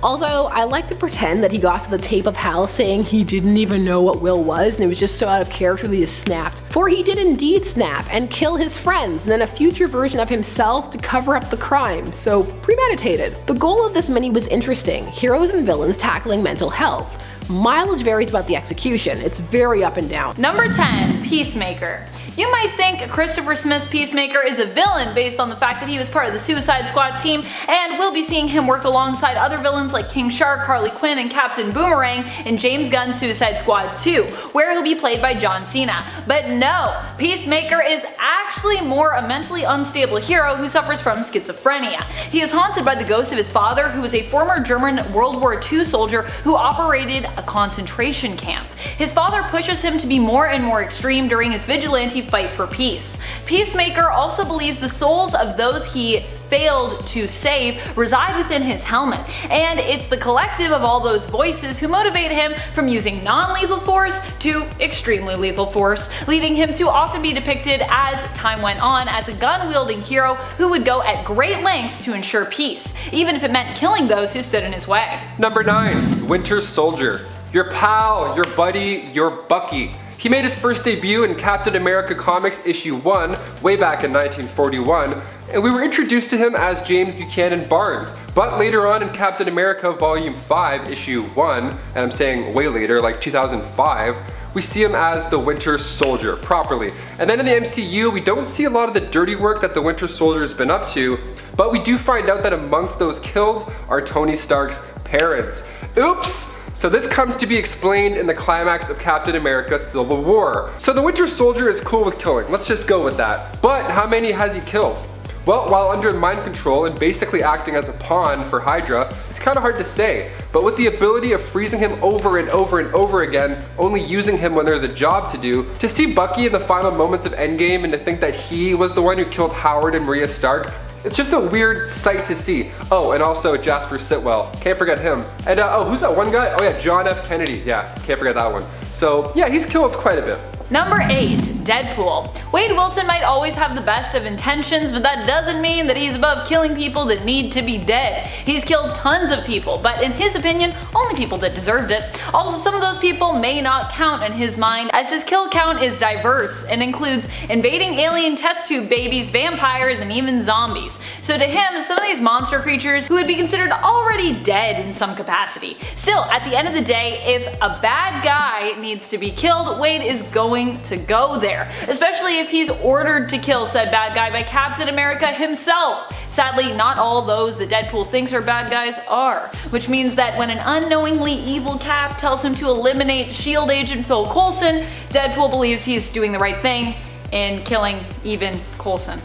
Although I like to pretend that he got to the tape of Hal saying he didn't even know what Will was and it was just so out of character that he just snapped. For he did indeed snap and kill his friends and then a future version of himself to cover up the crime, so premeditated. The goal of this mini was interesting, heroes and villains tackling mental health. Mileage varies about the execution, it's very up and down. Number 10, Peacemaker. You might think Christopher Smith's Peacemaker is a villain based on the fact that he was part of the Suicide Squad team, and we'll be seeing him work alongside other villains like King Shark, Harley Quinn, and Captain Boomerang in James Gunn's Suicide Squad 2, where he'll be played by John Cena. But no, Peacemaker is actually more a mentally unstable hero who suffers from schizophrenia. He is haunted by the ghost of his father, who was a former German World War II soldier who operated a concentration camp. His father pushes him to be more and more extreme during his vigilante fight for peace. Peacemaker also believes the souls of those he failed to save reside within his helmet, and it's the collective of all those voices who motivate him from using non-lethal force to extremely lethal force, leading him to often be depicted as time went on as a gun-wielding hero who would go at great lengths to ensure peace, even if it meant killing those who stood in his way. Number 9, Winter Soldier. Your pal, your buddy, your Bucky. He made his first debut in Captain America Comics issue 1 way back in 1941, and we were introduced to him as James Buchanan Barnes. But later on in Captain America Volume 5 issue 1, and I'm saying way later, like 2005, we see him as the Winter Soldier properly. And then in the MCU, we don't see a lot of the dirty work that the Winter Soldier has been up to, but we do find out that amongst those killed are Tony Stark's parents. Oops! So this comes to be explained in the climax of Captain America Civil War. So the Winter Soldier is cool with killing, let's just go with that. But how many has he killed? Well, while under mind control and basically acting as a pawn for Hydra, it's kind of hard to say. But with the ability of freezing him over and over and over again, only using him when there's a job to do, to see Bucky in the final moments of Endgame and to think that he was the one who killed Howard and Maria Stark, it's just a weird sight to see. Oh, and also Jasper Sitwell, can't forget him. And oh, who's that one guy? Oh yeah, John F. Kennedy, yeah, can't forget that one. So yeah, he's killed quite a bit. Number 8, Deadpool. Wade Wilson might always have the best of intentions, but that doesn't mean that he's above killing people that need to be dead. He's killed tons of people, but in his opinion, only people that deserved it. Also, some of those people may not count in his mind, as his kill count is diverse and includes invading alien test tube babies, vampires, and even zombies. So to him, some of these monster creatures who would be considered already dead in some capacity. Still, at the end of the day, if a bad guy needs to be killed, Wade is going to go there, especially if he's ordered to kill said bad guy by Captain America himself. Sadly, not all those that Deadpool thinks are bad guys are, which means that when an unknowingly evil Cap tells him to eliminate S.H.I.E.L.D. agent Phil Coulson, Deadpool believes he's doing the right thing in killing even Coulson.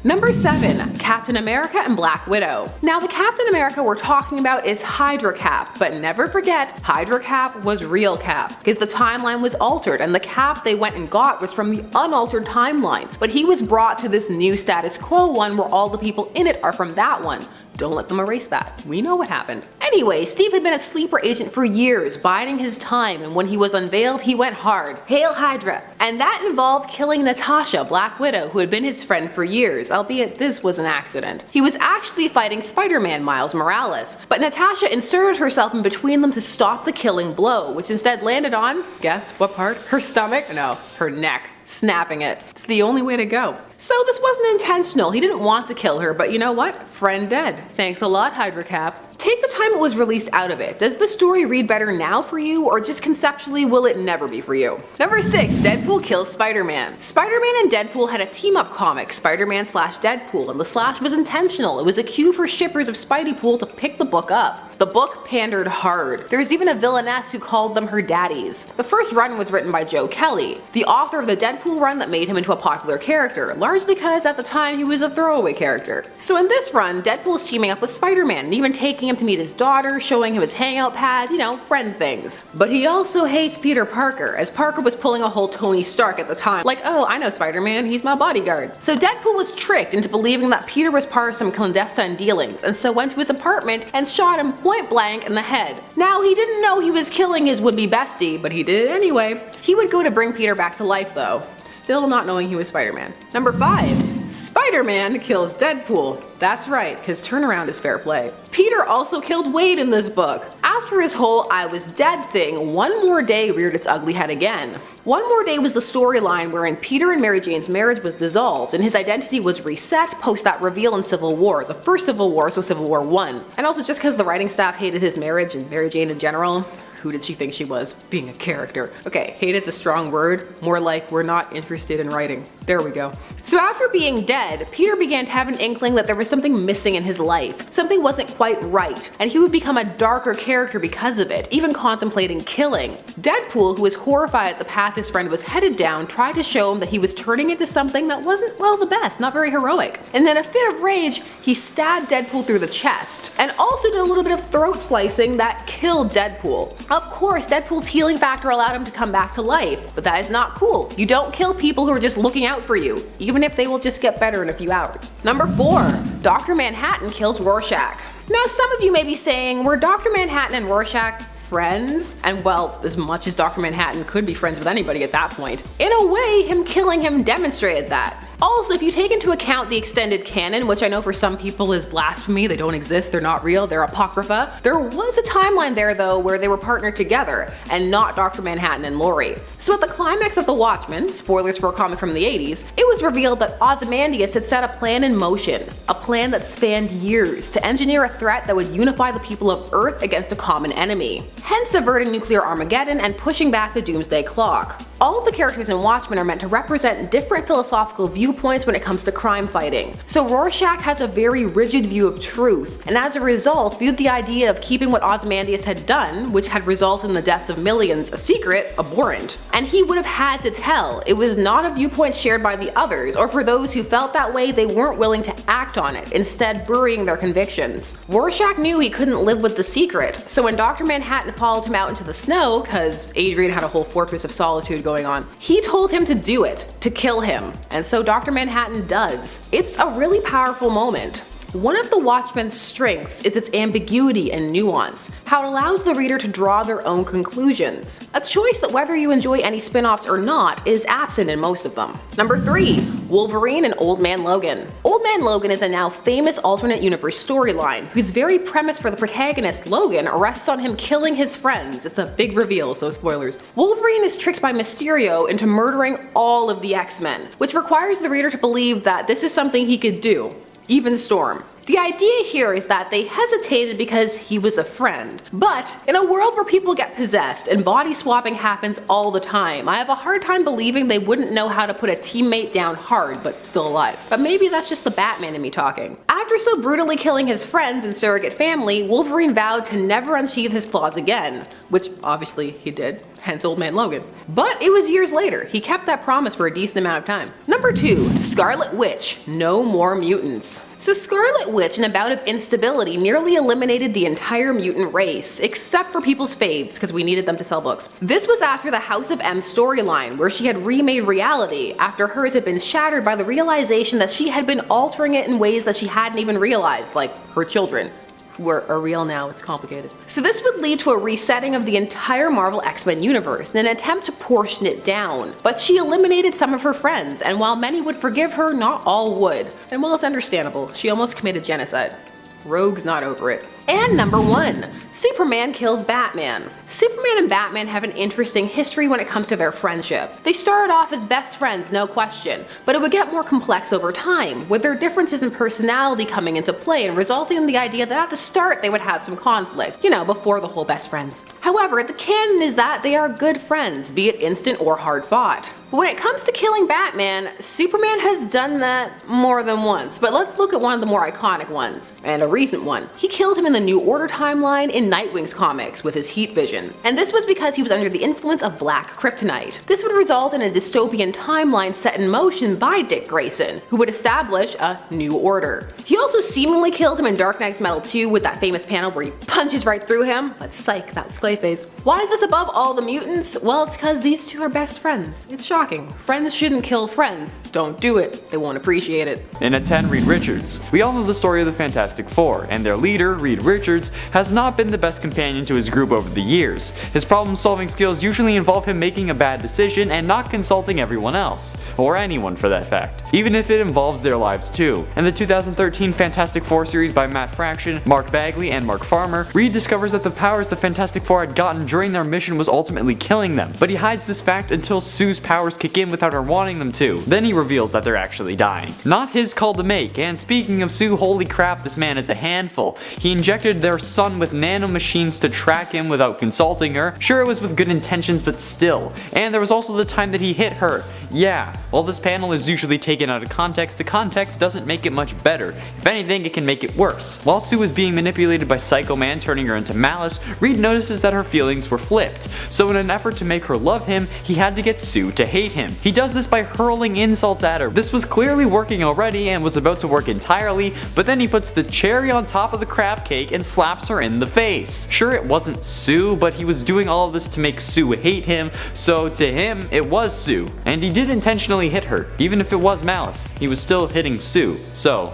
Number 7. Captain America and Black Widow. Now the Captain America we're talking about is Hydra Cap, but never forget, Hydra Cap was real Cap, because the timeline was altered and the Cap they went and got was from the unaltered timeline, but he was brought to this new status quo one where all the people in it are from that one. Don't let them erase that. We know what happened. Anyway, Steve had been a sleeper agent for years, biding his time, and when he was unveiled, he went hard. Hail Hydra! And that involved killing Natasha, Black Widow, who had been his friend for years, albeit this was an accident. He was actually fighting Spider-Man Miles Morales, but Natasha inserted herself in between them to stop the killing blow, which instead landed on, guess what part? Her stomach? No, her neck. Snapping it. It's the only way to go. So this wasn't intentional. He didn't want to kill her, but you know what? Friend dead. Thanks a lot, Hydra Cap. Take the time it was released out of it. Does the story read better now for you, or just conceptually will it never be for you? Number 6. Deadpool kills Spider-Man. Spider-Man and Deadpool had a team-up comic, Spider-Man/Deadpool, and the slash was intentional. It was a cue for shippers of Spideypool to pick the book up. The book pandered hard. There was even a villainess who called them her daddies. The first run was written by Joe Kelly, the author of the Deadpool run that made him into a popular character, largely because at the time he was a throwaway character. So in this run, Deadpool is teaming up with Spider-Man and even taking him to meet his daughter, showing him his hangout pad, friend things. But he also hates Peter Parker, as Parker was pulling a whole Tony Stark at the time, like, oh, I know Spider-Man, he's my bodyguard. So Deadpool was tricked into believing that Peter was part of some clandestine dealings, and so went to his apartment and shot him point blank in the head. Now, he didn't know he was killing his would-be bestie, but he did it anyway. He would go to bring Peter back to life though, still not knowing he was Spider-Man. Number 5. Spider-Man kills Deadpool. That's right, his turnaround is fair play. Peter also killed Wade in this book. After his whole I was dead thing, One More Day reared its ugly head again. One More Day was the storyline wherein Peter and Mary Jane's marriage was dissolved and his identity was reset post that reveal in Civil War, the first Civil War, so Civil War 1. And also just because the writing staff hated his marriage and Mary Jane in general, who did she think she was, being a character? Okay, hated's a strong word, more like we're not interested in writing. There we go. So after being dead, Peter began to have an inkling that there was something missing in his life. Something wasn't quite right, and he would become a darker character because of it, even contemplating killing. Deadpool, who was horrified at the path his friend was headed down, tried to show him that he was turning into something that wasn't, well, the best, not very heroic. And in a fit of rage, he stabbed Deadpool through the chest, and also did a little bit of throat slicing that killed Deadpool. Of course, Deadpool's healing factor allowed him to come back to life, but that is not cool. You don't kill people who are just looking out for you, even if they will just get better in a few hours. Number 4. Dr. Manhattan kills Rorschach. Now some of you may be saying, were Dr. Manhattan and Rorschach friends? And well, as much as Dr. Manhattan could be friends with anybody at that point. In a way, him killing him demonstrated that. Also, if you take into account the extended canon, which I know for some people is blasphemy, they don't exist, they're not real, they're apocrypha, there was a timeline there though where they were partnered together, and not Dr. Manhattan and Laurie. So at the climax of The Watchmen, spoilers for a comic from the 80s, it was revealed that Ozymandias had set a plan in motion, a plan that spanned years to engineer a threat that would unify the people of Earth against a common enemy, hence averting nuclear Armageddon and pushing back the doomsday clock. All of the characters in Watchmen are meant to represent different philosophical viewpoints when it comes to crime fighting. So Rorschach has a very rigid view of truth, and as a result viewed the idea of keeping what Ozymandias had done, which had resulted in the deaths of millions, a secret, abhorrent. And he would have had to tell. It was not a viewpoint shared by the others, or for those who felt that way, they weren't willing to act on it, instead burying their convictions. Rorschach knew he couldn't live with the secret, so when Dr. Manhattan followed him out into the snow, cause Adrian had a whole fortress of solitude going on, he told him to do it, to kill him, and so Dr. Manhattan does. It's a really powerful moment. One of the Watchmen's strengths is its ambiguity and nuance, how it allows the reader to draw their own conclusions. A choice that, whether you enjoy any spin-offs or not, is absent in most of them. Number 3. Wolverine and Old Man Logan. Old Man Logan is a now famous alternate universe storyline, whose very premise for the protagonist, Logan, rests on him killing his friends. It's a big reveal, so spoilers. Wolverine is tricked by Mysterio into murdering all of the X-Men, which requires the reader to believe that this is something he could do. Even Storm. The idea here is that they hesitated because he was a friend. But in a world where people get possessed and body swapping happens all the time, I have a hard time believing they wouldn't know how to put a teammate down hard but still alive. But maybe that's just the Batman in me talking. After so brutally killing his friends and surrogate family, Wolverine vowed to never unsheath his claws again, which obviously he did, hence Old Man Logan. But it was years later. He kept that promise for a decent amount of time. Number 2. Scarlet Witch. No more mutants. So Scarlet Witch, in a bout of instability, nearly eliminated the entire mutant race, except for people's faves, because we needed them to sell books. This was after the House of M storyline, where she had remade reality, after hers had been shattered by the realization that she had been altering it in ways that she hadn't even realized, like her children. Who are real now, it's complicated. So this would lead to a resetting of the entire Marvel X-Men universe in an attempt to portion it down. But she eliminated some of her friends, and while many would forgive her, not all would. And while it's understandable, she almost committed genocide. Rogue's not over it. And number 1. Superman kills Batman. Superman and Batman have an interesting history when it comes to their friendship. They started off as best friends, no question, but it would get more complex over time, with their differences in personality coming into play and resulting in the idea that at the start they would have some conflict, you know, before the whole best friends. However, the canon is that they are good friends, be it instant or hard fought. When it comes to killing Batman, Superman has done that more than once, but let's look at one of the more iconic ones, and a recent one. He killed him in the New Order timeline in Nightwing's comics with his heat vision, and this was because he was under the influence of black kryptonite. This would result in a dystopian timeline set in motion by Dick Grayson, who would establish a new order. He also seemingly killed him in Dark Knight's Metal 2 with that famous panel where he punches right through him, but psych, that was Clayface. Why is this above all the mutants? Well, it's because these two are best friends. It's shocking. Friends shouldn't kill friends. Don't do it. They won't appreciate it. And at 10, Reed Richards. We all know the story of the Fantastic Four, and their leader, Reed Richards, has not been the best companion to his group over the years. His problem-solving skills usually involve him making a bad decision and not consulting everyone else, or anyone for that fact, even if it involves their lives too. In the 2013 Fantastic Four series by Matt Fraction, Mark Bagley, and Mark Farmer, Reed discovers that the powers the Fantastic Four had gotten during their mission was ultimately killing them, but he hides this fact until Sue's powers kick in without her wanting them to. Then he reveals that they're actually dying. Not his call to make, and speaking of Sue, holy crap, this man is a handful. He injected their son with nanomachines to track him without consulting her. Sure, it was with good intentions, but still. And there was also the time that he hit her. Yeah, while this panel is usually taken out of context, the context doesn't make it much better. If anything, it can make it worse. While Sue was being manipulated by Psycho Man turning her into Malice, Reed notices that her feelings were flipped. So in an effort to make her love him, he had to get Sue to hate him. He does this by hurling insults at her. This was clearly working already and was about to work entirely, but then he puts the cherry on top of the crab cake and slaps her in the face. Sure, it wasn't Sue, but he was doing all of this to make Sue hate him, so to him, it was Sue. And he did intentionally hit her. Even if it was Malice, he was still hitting Sue, so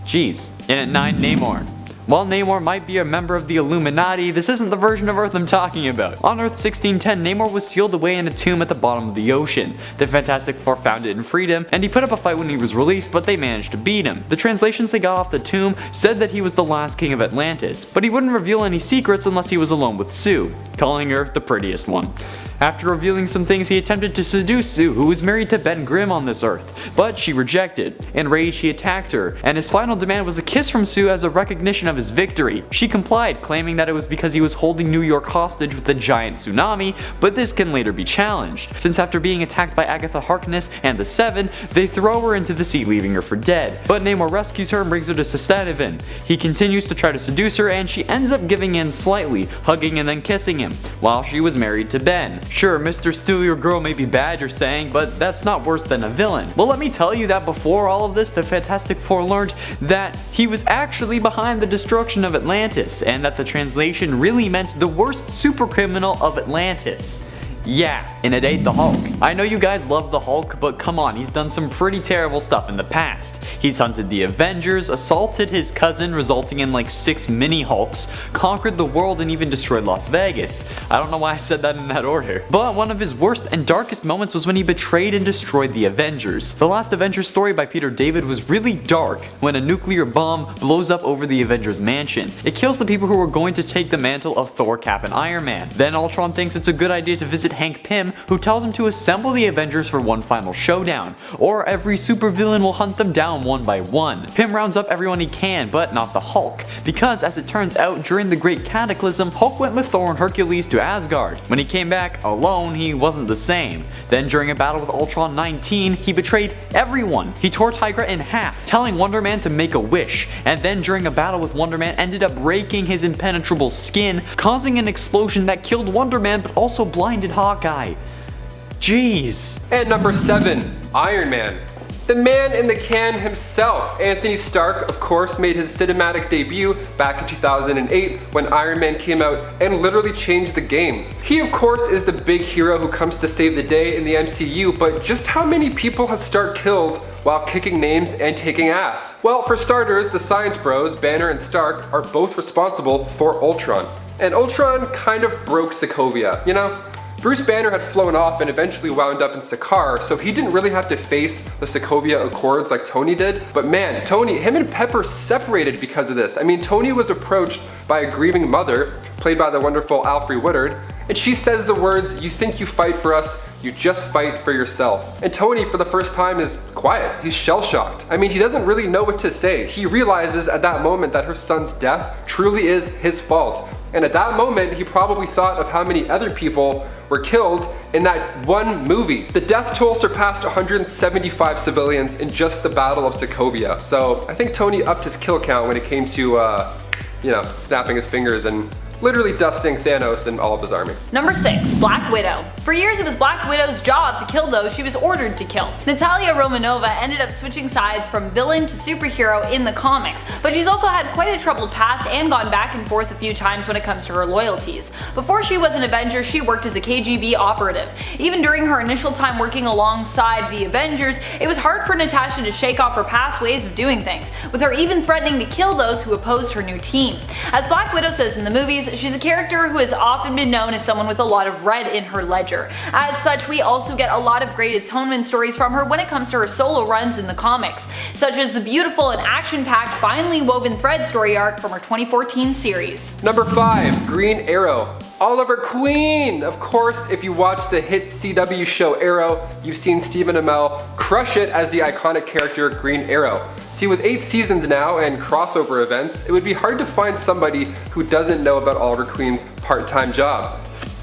jeez. And at 9, Namor. While Namor might be a member of the Illuminati, this isn't the version of Earth I'm talking about. On Earth 1610, Namor was sealed away in a tomb at the bottom of the ocean. The Fantastic Four found it and freed him, and he put up a fight when he was released, but they managed to beat him. The translations they got off the tomb said that he was the last king of Atlantis, but he wouldn't reveal any secrets unless he was alone with Sue, calling her the prettiest one. After revealing some things, he attempted to seduce Sue, who was married to Ben Grimm on this Earth, but she rejected. Enraged, he attacked her, and his final demand was a kiss from Sue as a recognition of his victory. She complied, claiming that it was because he was holding New York hostage with a giant tsunami, but this can later be challenged, since after being attacked by Agatha Harkness and the Seven, they throw her into the sea, leaving her for dead. But Namor rescues her and brings her to Sestadivin. He continues to try to seduce her, and she ends up giving in slightly, hugging and then kissing him, while she was married to Ben. Sure, Mr. Steal Your Girl may be bad, you're saying, but that's not worse than a villain. Well, let me tell you that before all of this, the Fantastic Four learned that he was actually behind the destruction of Atlantis, and that the translation really meant the worst supercriminal of Atlantis. Yeah, and it ate the Hulk. I know you guys love the Hulk, but come on, he's done some pretty terrible stuff in the past. He's hunted the Avengers, assaulted his cousin resulting in like 6 mini Hulks, conquered the world and even destroyed Las Vegas. I don't know why I said that in that order. But one of his worst and darkest moments was when he betrayed and destroyed the Avengers. The last Avengers story by Peter David was really dark when a nuclear bomb blows up over the Avengers mansion. It kills the people who are going to take the mantle of Thor, Cap and Iron Man. Then Ultron thinks it's a good idea to visit Hank Pym, who tells him to assemble the Avengers for one final showdown, or every supervillain will hunt them down one by one. Pym rounds up everyone he can, but not the Hulk, because as it turns out, during the Great Cataclysm, Hulk went with Thor and Hercules to Asgard. When he came back alone, he wasn't the same. Then during a battle with Ultron 19, he betrayed everyone. He tore Tigra in half, telling Wonder Man to make a wish, and then during a battle with Wonder Man ended up breaking his impenetrable skin, causing an explosion that killed Wonder Man but also blinded Hawkeye. Jeez. And number 7, Iron Man. The man in the can himself. Anthony Stark, of course, made his cinematic debut back in 2008 when Iron Man came out and literally changed the game. He, of course, is the big hero who comes to save the day in the MCU, but just how many people has Stark killed while kicking names and taking ass? Well, for starters, the Science Bros, Banner and Stark, are both responsible for Ultron. And Ultron kind of broke Sokovia, you know? Bruce Banner had flown off and eventually wound up in Sakaar, so he didn't really have to face the Sokovia Accords like Tony did. But man, him and Pepper separated because of this. I mean, Tony was approached by a grieving mother, played by the wonderful Alfre Woodard, and she says the words, "You think you fight for us, you just fight for yourself." And Tony, for the first time, is quiet. He's shell-shocked. I mean, he doesn't really know what to say. He realizes at that moment that her son's death truly is his fault. And at that moment, he probably thought of how many other people were killed in that one movie. The death toll surpassed 175 civilians in just the Battle of Sokovia. So I think Tony upped his kill count when it came to, snapping his fingers and literally dusting Thanos and all of his army. Number 6, Black Widow. For years it was Black Widow's job to kill those she was ordered to kill. Natalia Romanova ended up switching sides from villain to superhero in the comics, but she's also had quite a troubled past and gone back and forth a few times when it comes to her loyalties. Before she was an Avenger, she worked as a KGB operative. Even during her initial time working alongside the Avengers, it was hard for Natasha to shake off her past ways of doing things, with her even threatening to kill those who opposed her new team. As Black Widow says in the movies, she's a character who has often been known as someone with a lot of red in her ledger. As such, we also get a lot of great atonement stories from her when it comes to her solo runs in the comics, such as the beautiful and action-packed finely woven thread story arc from her 2014 series. Number 5, Green Arrow. Oliver Queen! Of course, if you watch the hit CW show Arrow, you've seen Stephen Amell crush it as the iconic character Green Arrow. See, with 8 seasons now and crossover events, it would be hard to find somebody who doesn't know about Oliver Queen's part-time job.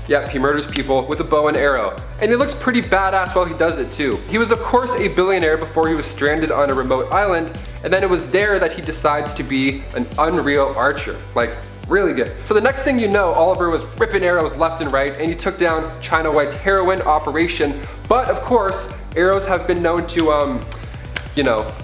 Yep, he murders people with a bow and arrow. And he looks pretty badass while he does it too. He was of course a billionaire before he was stranded on a remote island, and then it was there that he decides to be an unreal archer. Like, really good. So the next thing you know, Oliver was ripping arrows left and right, and he took down China White's heroin operation. But of course, arrows have been known to,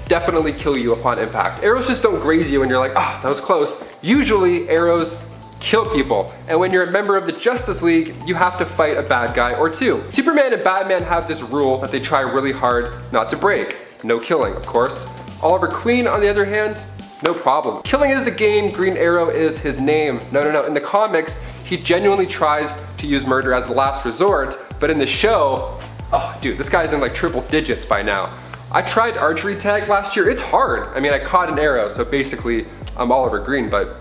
definitely kill you upon impact. Arrows just don't graze you and you're like, that was close. Usually arrows kill people, and when you're a member of the Justice League, you have to fight a bad guy or two. Superman and Batman have this rule that they try really hard not to break. No killing, of course. Oliver Queen, on the other hand, no problem. Killing is the game, Green Arrow is his name. No. In the comics, he genuinely tries to use murder as the last resort, but in the show, this guy's in like triple digits by now. I tried archery tag last year, it's hard. I mean, I caught an arrow, so basically I'm Oliver Green, but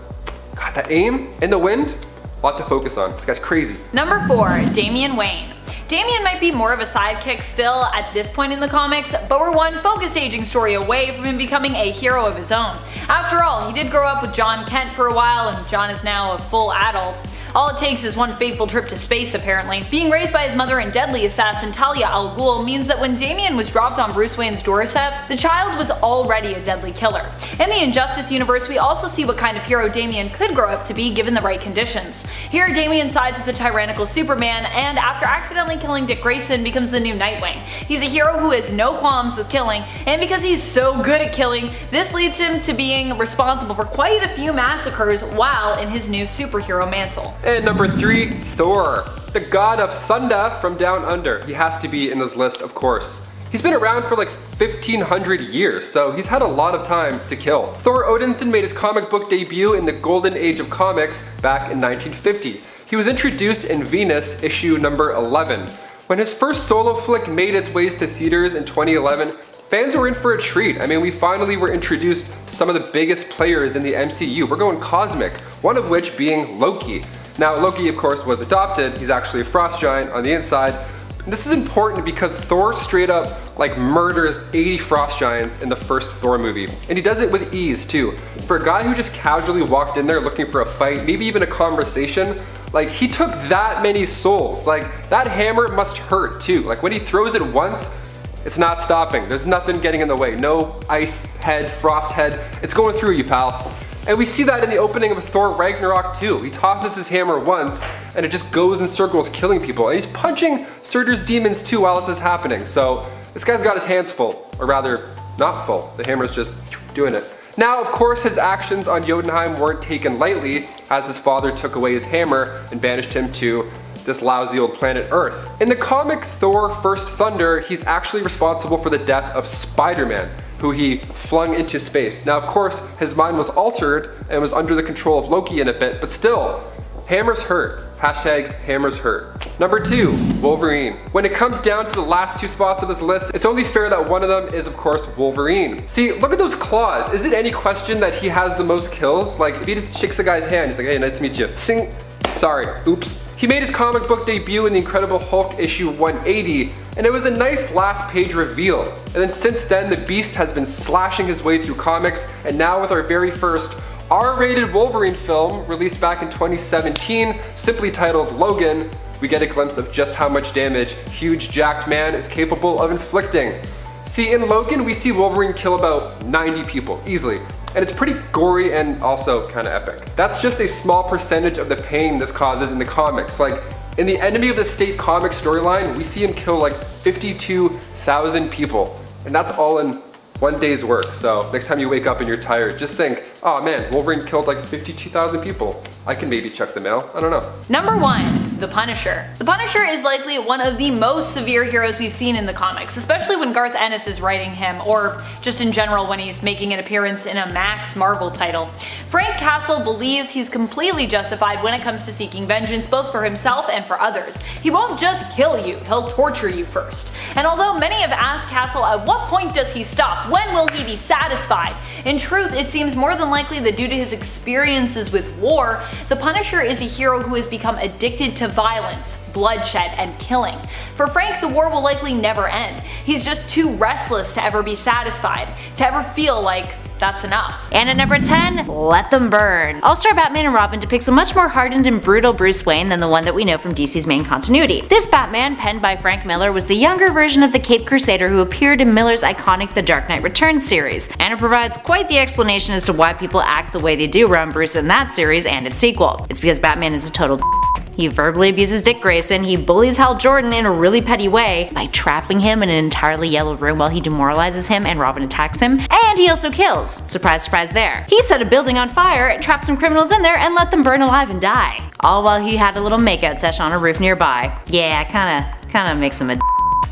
God, that aim in the wind, a lot to focus on. This guy's crazy. Number 4, Damian Wayne. Damian might be more of a sidekick still at this point in the comics, but we're one focused aging story away from him becoming a hero of his own. After all, he did grow up with John Kent for a while, and John is now a full adult. All it takes is one fateful trip to space, apparently. Being raised by his mother and deadly assassin Talia al Ghul means that when Damian was dropped on Bruce Wayne's doorstep, the child was already a deadly killer. In the Injustice universe, we also see what kind of hero Damian could grow up to be given the right conditions. Here, Damian sides with the tyrannical Superman, and after accidentally killing Dick Grayson, becomes the new Nightwing. He's a hero who has no qualms with killing, and because he's so good at killing, this leads him to being responsible for quite a few massacres while in his new superhero mantle. And number 3, Thor. the god of thunder from down under. He has to be in this list, of course. He's been around for like 1500 years, so he's had a lot of time to kill. Thor Odinson made his comic book debut in the golden age of comics back in 1950. He was introduced in Venus issue number 11. When his first solo flick made its ways to theaters in 2011, fans were in for a treat. I mean, we finally were introduced to some of the biggest players in the MCU. We're going cosmic, one of which being Loki. Now, Loki, of course, was adopted. He's actually a frost giant on the inside. And this is important because Thor straight up like murders 80 frost giants in the first Thor movie. And he does it with ease too. For a guy who just casually walked in there looking for a fight, maybe even a conversation, like he took that many souls. Like that hammer must hurt too. Like when he throws it once, it's not stopping. There's nothing getting in the way. No ice head, frost head. It's going through you, pal. And we see that in the opening of Thor Ragnarok too. He tosses his hammer once and it just goes in circles killing people. And he's punching Surtur's demons too while this is happening. So this guy's got his hands full, or rather not full. The hammer's just doing it. Now, of course, his actions on Jotunheim weren't taken lightly, as his father took away his hammer and banished him to this lousy old planet Earth. In the comic Thor First Thunder, he's actually responsible for the death of Spider-Man, who he flung into space. Now, of course, his mind was altered and was under the control of Loki in a bit, but still, hammers hurt. Hashtag hammers hurt. Number 2, Wolverine. When it comes down to the last 2 spots of this list, it's only fair that one of them is, of course, Wolverine. See, look at those claws. Is it any question that he has the most kills? Like, if he just shakes a guy's hand, he's like, hey, nice to meet you. Sing. Sorry, oops. He made his comic book debut in the Incredible Hulk issue 180, and it was a nice last page reveal. And then since then, the Beast has been slashing his way through comics, and now with our very first R-rated Wolverine film, released back in 2017, simply titled Logan, we get a glimpse of just how much damage huge jacked man is capable of inflicting. See, in Logan, we see Wolverine kill about 90 people, easily. And it's pretty gory and also kind of epic. That's just a small percentage of the pain this causes in the comics. Like, in the Enemy of the State comic storyline, we see him kill like 52,000 people. And that's all in one day's work. So next time you wake up and you're tired, just think, oh man, Wolverine killed like 52,000 people. I can maybe check the mail, I don't know. Number 1, the Punisher. The Punisher is likely one of the most severe heroes we've seen in the comics, especially when Garth Ennis is writing him, or just in general when he's making an appearance in a Max Marvel title. Frank Castle believes he's completely justified when it comes to seeking vengeance both for himself and for others. He won't just kill you, he'll torture you first. And although many have asked Castle at what point does he stop, when will he be satisfied? In truth, it seems more than likely that due to his experiences with war, the Punisher is a hero who has become addicted to violence, bloodshed, and killing. For Frank, the war will likely never end. He's just too restless to ever be satisfied, to ever feel like that's enough. And at number 10, Let Them Burn. All-Star Batman and Robin depicts a much more hardened and brutal Bruce Wayne than the one that we know from DC's main continuity. This Batman, penned by Frank Miller, was the younger version of the Caped Crusader who appeared in Miller's iconic The Dark Knight Returns series, and it provides quite the explanation as to why people act the way they do around Bruce in that series and its sequel. It's because Batman is a total He verbally abuses Dick Grayson, he bullies Hal Jordan in a really petty way by trapping him in an entirely yellow room while he demoralizes him and Robin attacks him, and he also kills. Surprise, surprise there. He set a building on fire, trapped some criminals in there, and let them burn alive and die. All while he had a little makeout session on a roof nearby. Yeah, kinda makes him a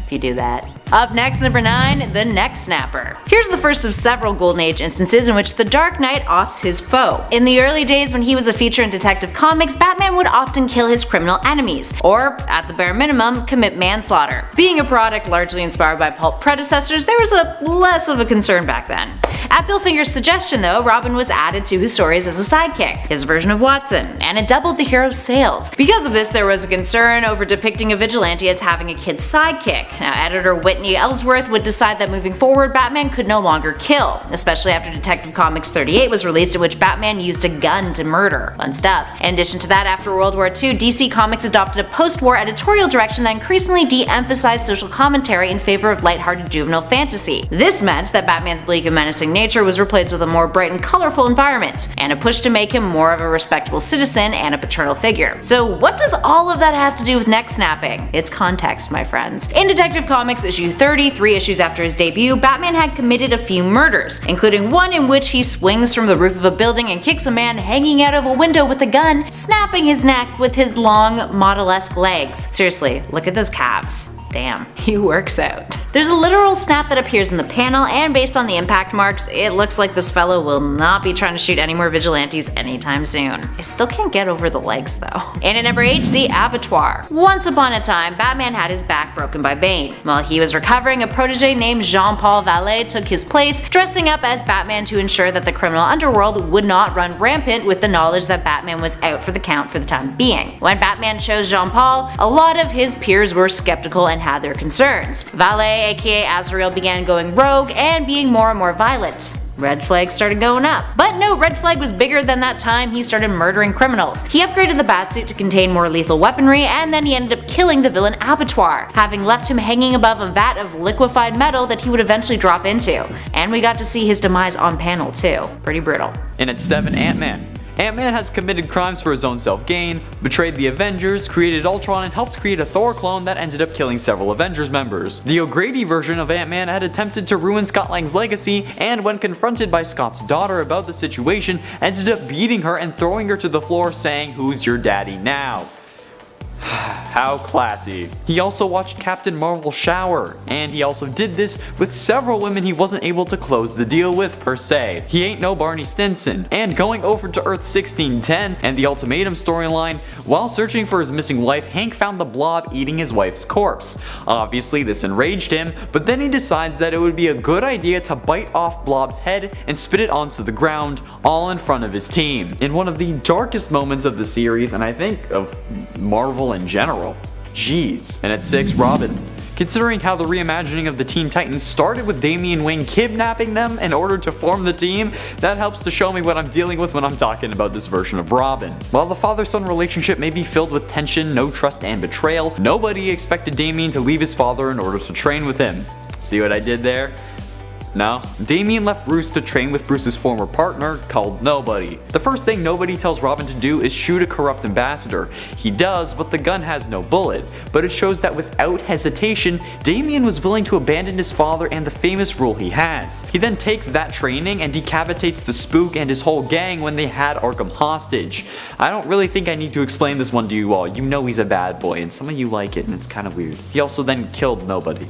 if you do that. Up next, number 9, the Neck Snapper. Here's the first of several Golden Age instances in which the Dark Knight offs his foe. In the early days when he was a feature in Detective Comics, Batman would often kill his criminal enemies, or, at the bare minimum, commit manslaughter. Being a product largely inspired by pulp predecessors, there was a less of a concern back then. At Bill Finger's suggestion though, Robin was added to his stories as a sidekick, his version of Watson, and it doubled the hero's sales. Because of this, there was a concern over depicting a vigilante as having a kid's sidekick. Now, editor Whitney Ellsworth would decide that moving forward, Batman could no longer kill, especially after Detective Comics 38 was released, in which Batman used a gun to murder. Fun stuff. In addition to that, after World War II, DC Comics adopted a post-war editorial direction that increasingly de-emphasized social commentary in favor of lighthearted juvenile fantasy. This meant that Batman's bleak and menacing nature was replaced with a more bright and colorful environment, and a push to make him more of a respectable citizen and a paternal figure. So what does all of that have to do with neck snapping? It's context, my friends. In Detective Comics issue issue 30, 3 issues after his debut, Batman had committed a few murders, including one in which he swings from the roof of a building and kicks a man hanging out of a window with a gun, snapping his neck with his long, model-esque legs. Seriously, look at those calves. Damn, he works out. There's a literal snap that appears in the panel, and based on the impact marks, it looks like this fellow will not be trying to shoot any more vigilantes anytime soon. I still can't get over the legs though. And at number 8, the abattoir. Once upon a time, Batman had his back broken by Bane. While he was recovering, a protege named Jean-Paul Vallée took his place, dressing up as Batman to ensure that the criminal underworld would not run rampant with the knowledge that Batman was out for the count for the time being. When Batman chose Jean-Paul, a lot of his peers were skeptical and had their concerns. Vallée, aka Azrael, began going rogue and being more and more violent. Red flags started going up. But no red flag was bigger than that time he started murdering criminals. He upgraded the Batsuit to contain more lethal weaponry, and then he ended up killing the villain Abattoir, having left him hanging above a vat of liquefied metal that he would eventually drop into. And we got to see his demise on panel too. Pretty brutal. And at 7, Ant-Man. Ant-Man has committed crimes for his own self-gain, betrayed the Avengers, created Ultron, and helped create a Thor clone that ended up killing several Avengers members. The O'Grady version of Ant-Man had attempted to ruin Scott Lang's legacy, and when confronted by Scott's daughter about the situation, ended up beating her and throwing her to the floor, saying, "Who's your daddy now?" How classy. He also watched Captain Marvel shower, and he also did this with several women he wasn't able to close the deal with per se. He ain't no Barney Stinson. And going over to Earth 1610 and the Ultimatum storyline, while searching for his missing wife, Hank found the Blob eating his wife's corpse. Obviously this enraged him, but then he decides that it would be a good idea to bite off Blob's head and spit it onto the ground, all in front of his team. In one of the darkest moments of the series, and I think of Marvel in general. Jeez. And at 6, Robin. Considering how the reimagining of the Teen Titans started with Damian Wayne kidnapping them in order to form the team, that helps to show me what I'm dealing with when I'm talking about this version of Robin. While the father-son relationship may be filled with tension, no trust, and betrayal, nobody expected Damian to leave his father in order to train with him. See what I did there? No, Damian left Bruce to train with Bruce's former partner, called Nobody. The first thing Nobody tells Robin to do is shoot a corrupt ambassador. He does, but the gun has no bullet. But it shows that without hesitation, Damian was willing to abandon his father and the famous rule he has. He then takes that training and decapitates the Spook and his whole gang when they had Arkham hostage. I don't really think I need to explain this one to you all. You know he's a bad boy, and some of you like it, and it's kind of weird. He also then killed Nobody.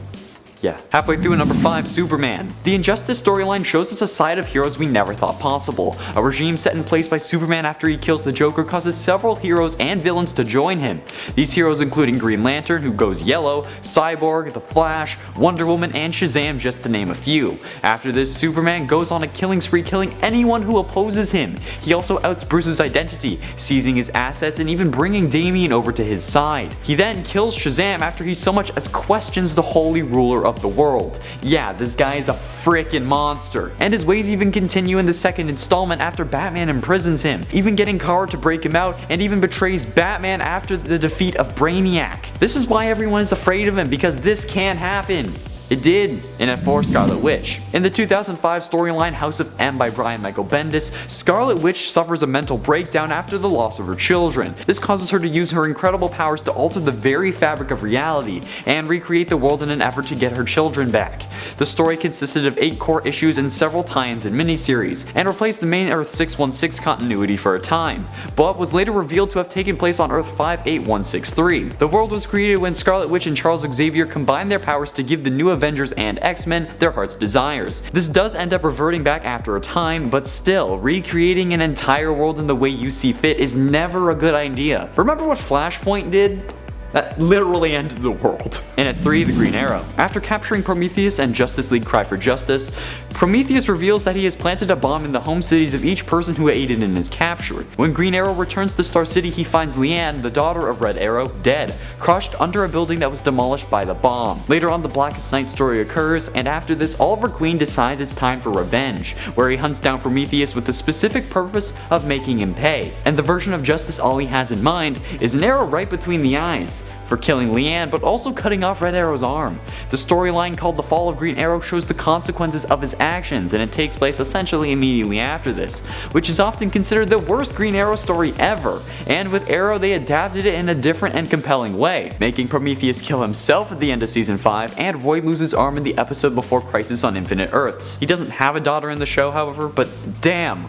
Yeah. Halfway through number 5, Superman. The Injustice storyline shows us a side of heroes we never thought possible. A regime set in place by Superman after he kills the Joker causes several heroes and villains to join him. These heroes including Green Lantern, who goes yellow, Cyborg, The Flash, Wonder Woman, and Shazam, just to name a few. After this, Superman goes on a killing spree, killing anyone who opposes him. He also outs Bruce's identity, seizing his assets and even bringing Damian over to his side. He then kills Shazam after he so much as questions the holy ruler of the world. Yeah, this guy is a freaking monster. And his ways even continue in the second installment after Batman imprisons him, even getting Kara to break him out, and even betrays Batman after the defeat of Brainiac. This is why everyone is afraid of him, because this can't happen. It did, and at 4, Scarlet Witch. In the 2005 storyline House of M by Brian Michael Bendis, Scarlet Witch suffers a mental breakdown after the loss of her children. This causes her to use her incredible powers to alter the very fabric of reality and recreate the world in an effort to get her children back. The story consisted of 8 core issues and several tie-ins and miniseries, and replaced the main Earth 616 continuity for a time, but was later revealed to have taken place on Earth 58163. The world was created when Scarlet Witch and Charles Xavier combined their powers to give the new Avengers and X-Men their heart's desires. This does end up reverting back after a time, but still, recreating an entire world in the way you see fit is never a good idea. Remember what Flashpoint did? That literally ended the world. And at 3, the Green Arrow. After capturing Prometheus and Justice League Cry for Justice, Prometheus reveals that he has planted a bomb in the home cities of each person who aided in his capture. When Green Arrow returns to Star City, he finds Leanne, the daughter of Red Arrow, dead, crushed under a building that was demolished by the bomb. Later on, the Blackest Night story occurs, and after this, Oliver Queen decides it's time for revenge, where he hunts down Prometheus with the specific purpose of making him pay. And the version of justice Ollie has in mind is an arrow right between the eyes. for killing Leanne, but also cutting off Red Arrow's arm. The storyline called The Fall of Green Arrow shows the consequences of his actions, and it takes place essentially immediately after this, which is often considered the worst Green Arrow story ever, and with Arrow they adapted it in a different and compelling way, making Prometheus kill himself at the end of season 5 and Roy lose his arm in the episode before Crisis on Infinite Earths. He doesn't have a daughter in the show, however, but damn.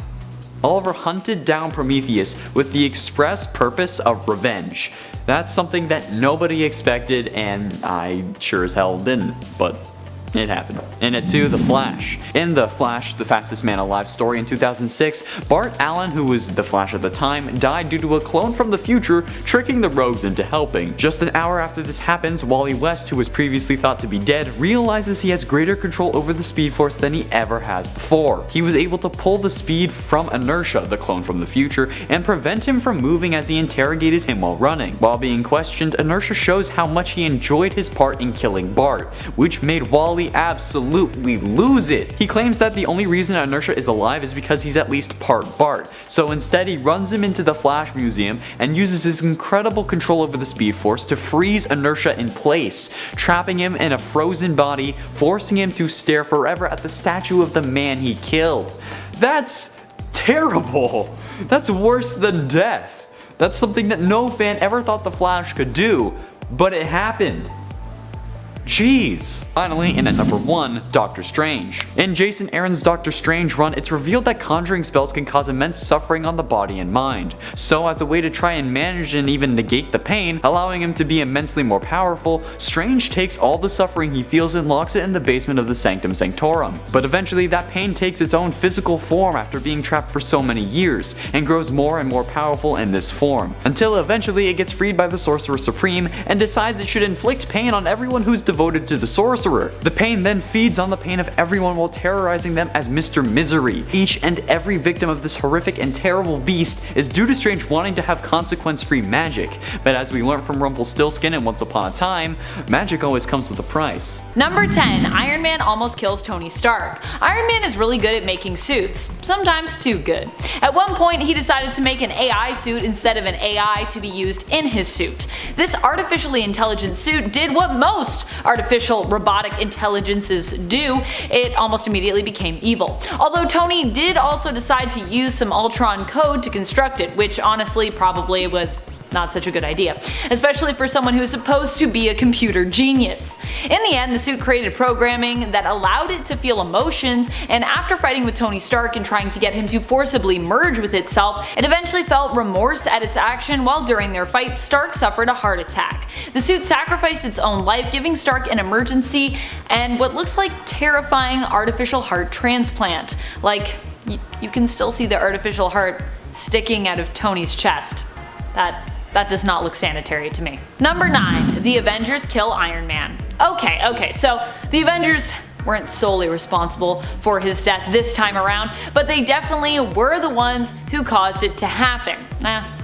Oliver hunted down Prometheus with the express purpose of revenge. That's something that nobody expected, and I sure as hell didn't, but it happened. And at 2, The Flash. In The Flash, the fastest man alive story in 2006, Bart Allen, who was the Flash at the time, died due to a clone from the future tricking the rogues into helping. Just an hour after this happens, Wally West, who was previously thought to be dead, realizes he has greater control over the Speed Force than he ever has before. He was able to pull the Speed from Inertia, the clone from the future, and prevent him from moving as he interrogated him while running. While being questioned, Inertia shows how much he enjoyed his part in killing Bart, which made Wally absolutely lose it. He claims that the only reason Inertia is alive is because he's at least part Bart, so instead he runs him into the Flash Museum and uses his incredible control over the Speed Force to freeze Inertia in place, trapping him in a frozen body, forcing him to stare forever at the statue of the man he killed. That's terrible. That's worse than death. That's something that no fan ever thought the Flash could do, but it happened. Jeez. Finally, in at number 1, Doctor Strange. In Jason Aaron's Doctor Strange run, it's revealed that conjuring spells can cause immense suffering on the body and mind. So as a way to try and manage and even negate the pain, allowing him to be immensely more powerful, Strange takes all the suffering he feels and locks it in the basement of the Sanctum Sanctorum. But eventually that pain takes its own physical form after being trapped for so many years, and grows more and more powerful in this form, until eventually it gets freed by the Sorcerer Supreme and decides it should inflict pain on everyone who's devoted to the Sorcerer. The pain then feeds on the pain of everyone while terrorizing them as Mr. Misery. Each and every victim of this horrific and terrible beast is due to Strange wanting to have consequence-free magic, but as we learned from Rumpelstiltskin in Once Upon a Time, magic always comes with a price. Number 10. Iron Man almost kills Tony Stark. Iron Man is really good at making suits, sometimes too good. At one point he decided to make an AI suit instead of an AI to be used in his suit. This artificially intelligent suit did what most artificial robotic intelligences do. It almost immediately became evil. Although Tony did also decide to use some Ultron code to construct it, which honestly probably was not such a good idea, especially for someone who's supposed to be a computer genius. In the end, the suit created programming that allowed it to feel emotions, and after fighting with Tony Stark and trying to get him to forcibly merge with itself, it eventually felt remorse at its action while during their fight, Stark suffered a heart attack. The suit sacrificed its own life, giving Stark an emergency and what looks like terrifying artificial heart transplant. Like, you can still see the artificial heart sticking out of Tony's chest. That does not look sanitary to me. Number 9. The Avengers kill Iron Man. Okay, so the Avengers weren't solely responsible for his death this time around, but they definitely were the ones who caused it to happen.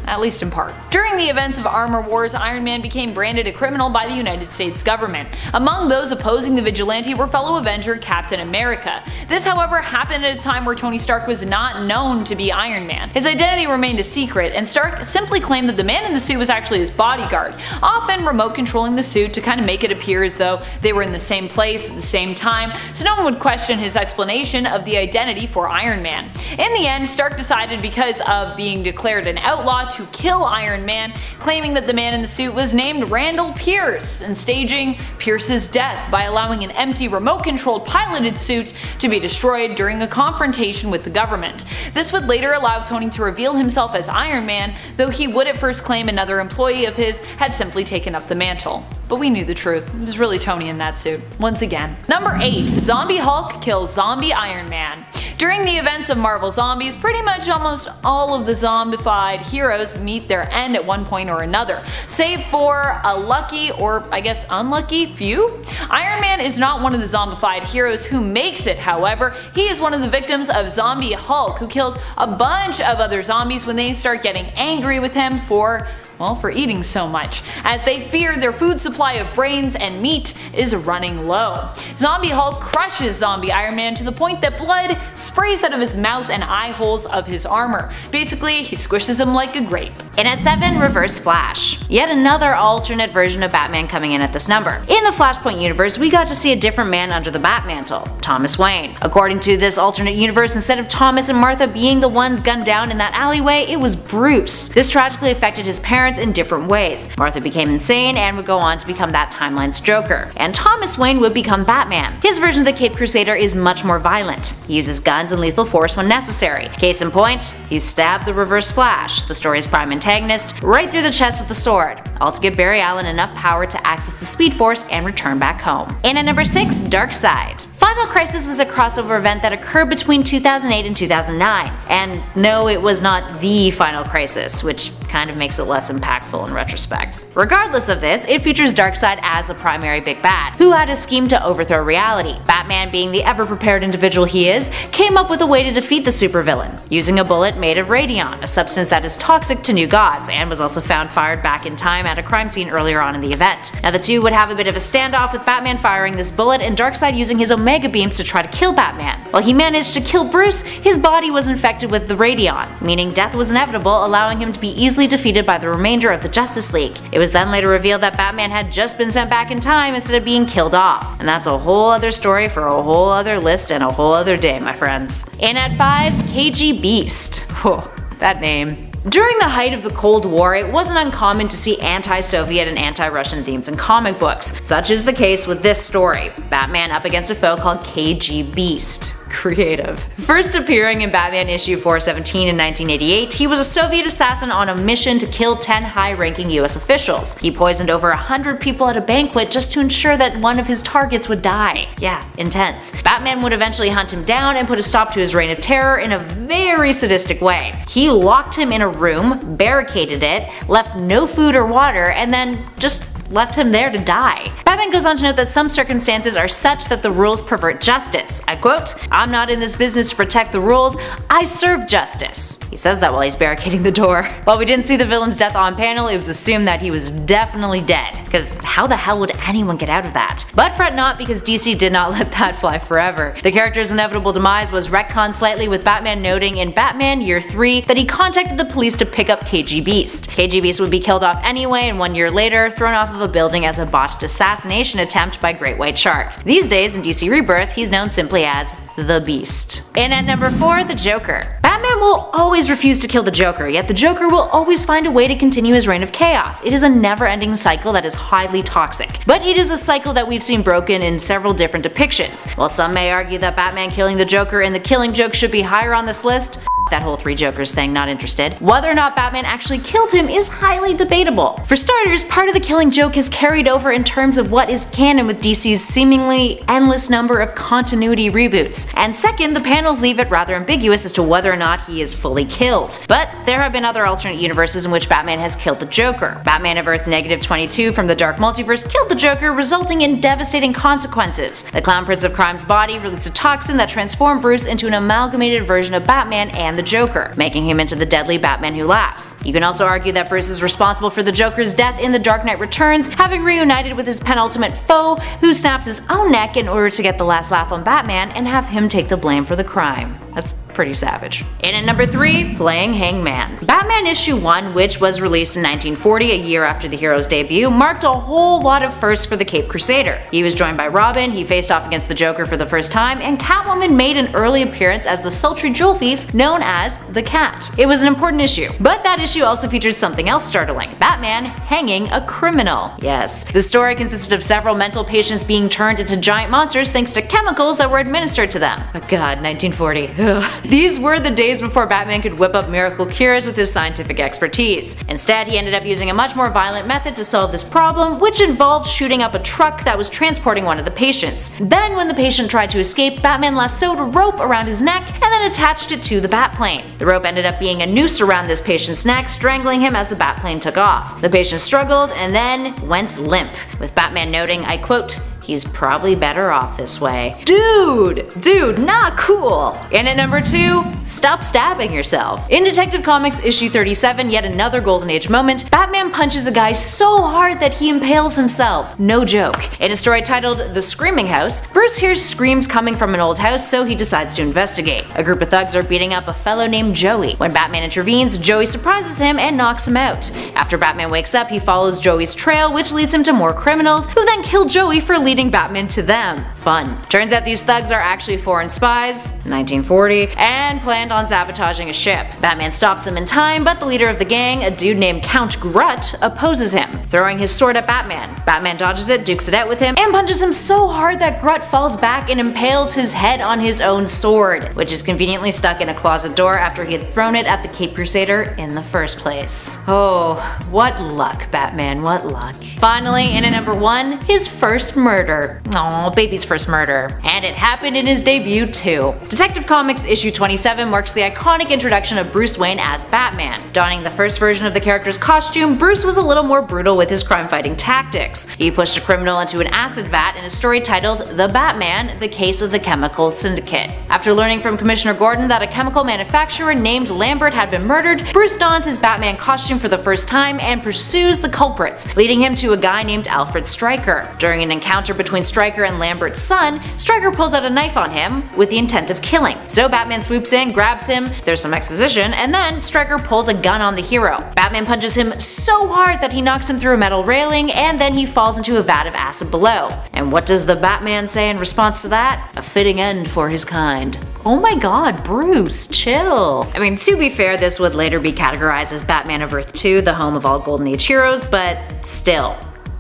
At least in part. During the events of Armor Wars, Iron Man became branded a criminal by the United States government. Among those opposing the vigilante were fellow Avenger Captain America. This, however, happened at a time where Tony Stark was not known to be Iron Man. His identity remained a secret, and Stark simply claimed that the man in the suit was actually his bodyguard, often remote controlling the suit to kind of make it appear as though they were in the same place at the same time, so no one would question his explanation of the identity for Iron Man. In the end, Stark decided, because of being declared an outlaw, to kill Iron Man, claiming that the man in the suit was named Randall Pierce, and staging Pierce's death by allowing an empty remote-controlled piloted suit to be destroyed during a confrontation with the government. This would later allow Tony to reveal himself as Iron Man, though he would at first claim another employee of his had simply taken up the mantle. But we knew the truth. It was really Tony in that suit. Once again. Number 8. Zombie Hulk kills Zombie Iron Man. During the events of Marvel Zombies, pretty much almost all of the zombified heroes meet their end at one point or another, save for a lucky, or I guess unlucky, few. Iron Man is not one of the zombified heroes who makes it, however. He is one of the victims of Zombie Hulk, who kills a bunch of other zombies when they start getting angry with him for Well, for eating so much, as they fear their food supply of brains and meat is running low. Zombie Hulk crushes Zombie Iron Man to the point that blood sprays out of his mouth and eye holes of his armor. Basically, he squishes him like a grape. And at 7, Reverse Flash. Yet another alternate version of Batman coming in at this number. In the Flashpoint universe, we got to see a different man under the Batmantle, Thomas Wayne. According to this alternate universe, instead of Thomas and Martha being the ones gunned down in that alleyway, it was Bruce. This tragically affected his parents in different ways. Martha became insane and would go on to become that timeline's Joker. And Thomas Wayne would become Batman. His version of the Caped Crusader is much more violent. He uses guns and lethal force when necessary. Case in point, he stabbed the Reverse Flash, the story's prime antagonist, right through the chest with a sword, all to give Barry Allen enough power to access the Speed Force and return back home. And at number 6, Darkseid. Final Crisis was a crossover event that occurred between 2008 and 2009. And no, it was not the Final Crisis, which kind of makes it less impactful in retrospect. Regardless of this, it features Darkseid as the primary big bad, who had a scheme to overthrow reality. Batman, being the ever-prepared individual he is, came up with a way to defeat the supervillain, using a bullet made of radion, a substance that is toxic to new gods, and was also found fired back in time at a crime scene earlier on in the event. Now the two would have a bit of a standoff, with Batman firing this bullet and Darkseid using his Omega beams to try to kill Batman. While he managed to kill Bruce, his body was infected with the radion, meaning death was inevitable, allowing him to be easily defeated by the remainder of the Justice League. It was then later revealed that Batman had just been sent back in time instead of being killed off. And that's a whole other story for a whole other list and a whole other day, my friends. And at 5, KG Beast. Whew, that name. During the height of the Cold War, it wasn't uncommon to see anti-Soviet and anti-Russian themes in comic books. Such is the case with this story, Batman up against a foe called KG Beast. Creative. First appearing in Batman issue 417 in 1988, he was a Soviet assassin on a mission to kill 10 high-ranking US officials. He poisoned over 100 people at a banquet just to ensure that one of his targets would die. Yeah, intense. Batman would eventually hunt him down and put a stop to his reign of terror in a very sadistic way. He locked him in a room, barricaded it, left no food or water, and then just left him there to die. Batman goes on to note that some circumstances are such that the rules pervert justice. I quote, "I'm not in this business to protect the rules, I serve justice." He says that while he's barricading the door. While we didn't see the villain's death on panel, it was assumed that he was definitely dead, because how the hell would anyone get out of that? But fret not, because DC did not let that fly forever. The character's inevitable demise was retconned slightly, with Batman noting in Batman Year 3 that he contacted the police to pick up KG Beast. KG Beast would be killed off anyway, and 1 year later thrown off of a building as a botched assassination attempt by Great White Shark. These days in DC Rebirth, he's known simply as the Beast. And at number 4, the Joker. Batman will always refuse to kill the Joker, yet the Joker will always find a way to continue his reign of chaos. It is a never-ending cycle that is highly toxic. But it is a cycle that we've seen broken in several different depictions. While some may argue that Batman killing the Joker and the Killing Joke should be higher on this list, that whole 3 Jokers thing, not interested. Whether or not Batman actually killed him is highly debatable. For starters, part of the Killing Joke has carried over in terms of what is canon with DC's seemingly endless number of continuity reboots. And second, the panels leave it rather ambiguous as to whether or not he is fully killed. But there have been other alternate universes in which Batman has killed the Joker. Batman of Earth -22 from the Dark Multiverse killed the Joker, resulting in devastating consequences. The Clown Prince of Crime's body released a toxin that transformed Bruce into an amalgamated version of Batman and the Joker, making him into the deadly Batman who laughs. You can also argue that Bruce is responsible for the Joker's death in The Dark Knight Returns, having reunited with his penultimate foe, who snaps his own neck in order to get the last laugh on Batman and have him take the blame for the crime. That's pretty savage. And at number 3, playing Hangman. Batman issue 1, which was released in 1940, a year after the hero's debut, marked a whole lot of firsts for the Caped Crusader. He was joined by Robin, he faced off against the Joker for the first time, and Catwoman made an early appearance as the sultry jewel thief known as the Cat. It was an important issue, but that issue also featured something else startling: Batman hanging a criminal. Yes, the story consisted of several mental patients being turned into giant monsters thanks to chemicals that were administered to them. Oh god, 1940. Ugh. These were the days before Batman could whip up miracle cures with his scientific expertise. Instead, he ended up using a much more violent method to solve this problem, which involved shooting up a truck that was transporting one of the patients. Then, when the patient tried to escape, Batman lassoed a rope around his neck and then attached it to the Batplane. The rope ended up being a noose around this patient's neck, strangling him as the Batplane took off. The patient struggled and then went limp, with Batman noting, I quote, he's probably better off this way. Dude, not cool. And at number 2, stop stabbing yourself. In Detective Comics issue 37, yet another Golden Age moment, Batman punches a guy so hard that he impales himself. No joke. In a story titled The Screaming House, Bruce hears screams coming from an old house, so he decides to investigate. A group of thugs are beating up a fellow named Joey. When Batman intervenes, Joey surprises him and knocks him out. After Batman wakes up, he follows Joey's trail, which leads him to more criminals, who then kill Joey for leading Batman to them. Fun. Turns out these thugs are actually foreign spies, 1940, and planned on sabotaging a ship. Batman stops them in time, but the leader of the gang, a dude named Count Grutt, opposes him, throwing his sword at Batman. Batman dodges it, dukes it out with him, and punches him so hard that Grutt falls back and impales his head on his own sword, which is conveniently stuck in a closet door after he had thrown it at the Cape Crusader in the first place. Oh, what luck, Batman, what luck. Finally, in at number 1, his first murder. Aw, baby's first murder. And it happened in his debut too. Detective Comics issue 27 marks the iconic introduction of Bruce Wayne as Batman. Donning the first version of the character's costume, Bruce was a little more brutal with his crime-fighting tactics. He pushed a criminal into an acid vat in a story titled The Batman, The Case of the Chemical Syndicate. After learning from Commissioner Gordon that a chemical manufacturer named Lambert had been murdered, Bruce dons his Batman costume for the first time and pursues the culprits, leading him to a guy named Alfred Stryker. During an encounter between Stryker and Lambert's son, Stryker pulls out a knife on him with the intent of killing. So Batman swoops in, grabs him, there's some exposition, and then Stryker pulls a gun on the hero. Batman punches him so hard that he knocks him through a metal railing, and then he falls into a vat of acid below. And what does the Batman say in response to that? A fitting end for his kind. Oh my god, Bruce, chill. I mean, to be fair, this would later be categorized as Batman of Earth 2, the home of all Golden Age heroes, but still,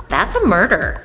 that's a murder.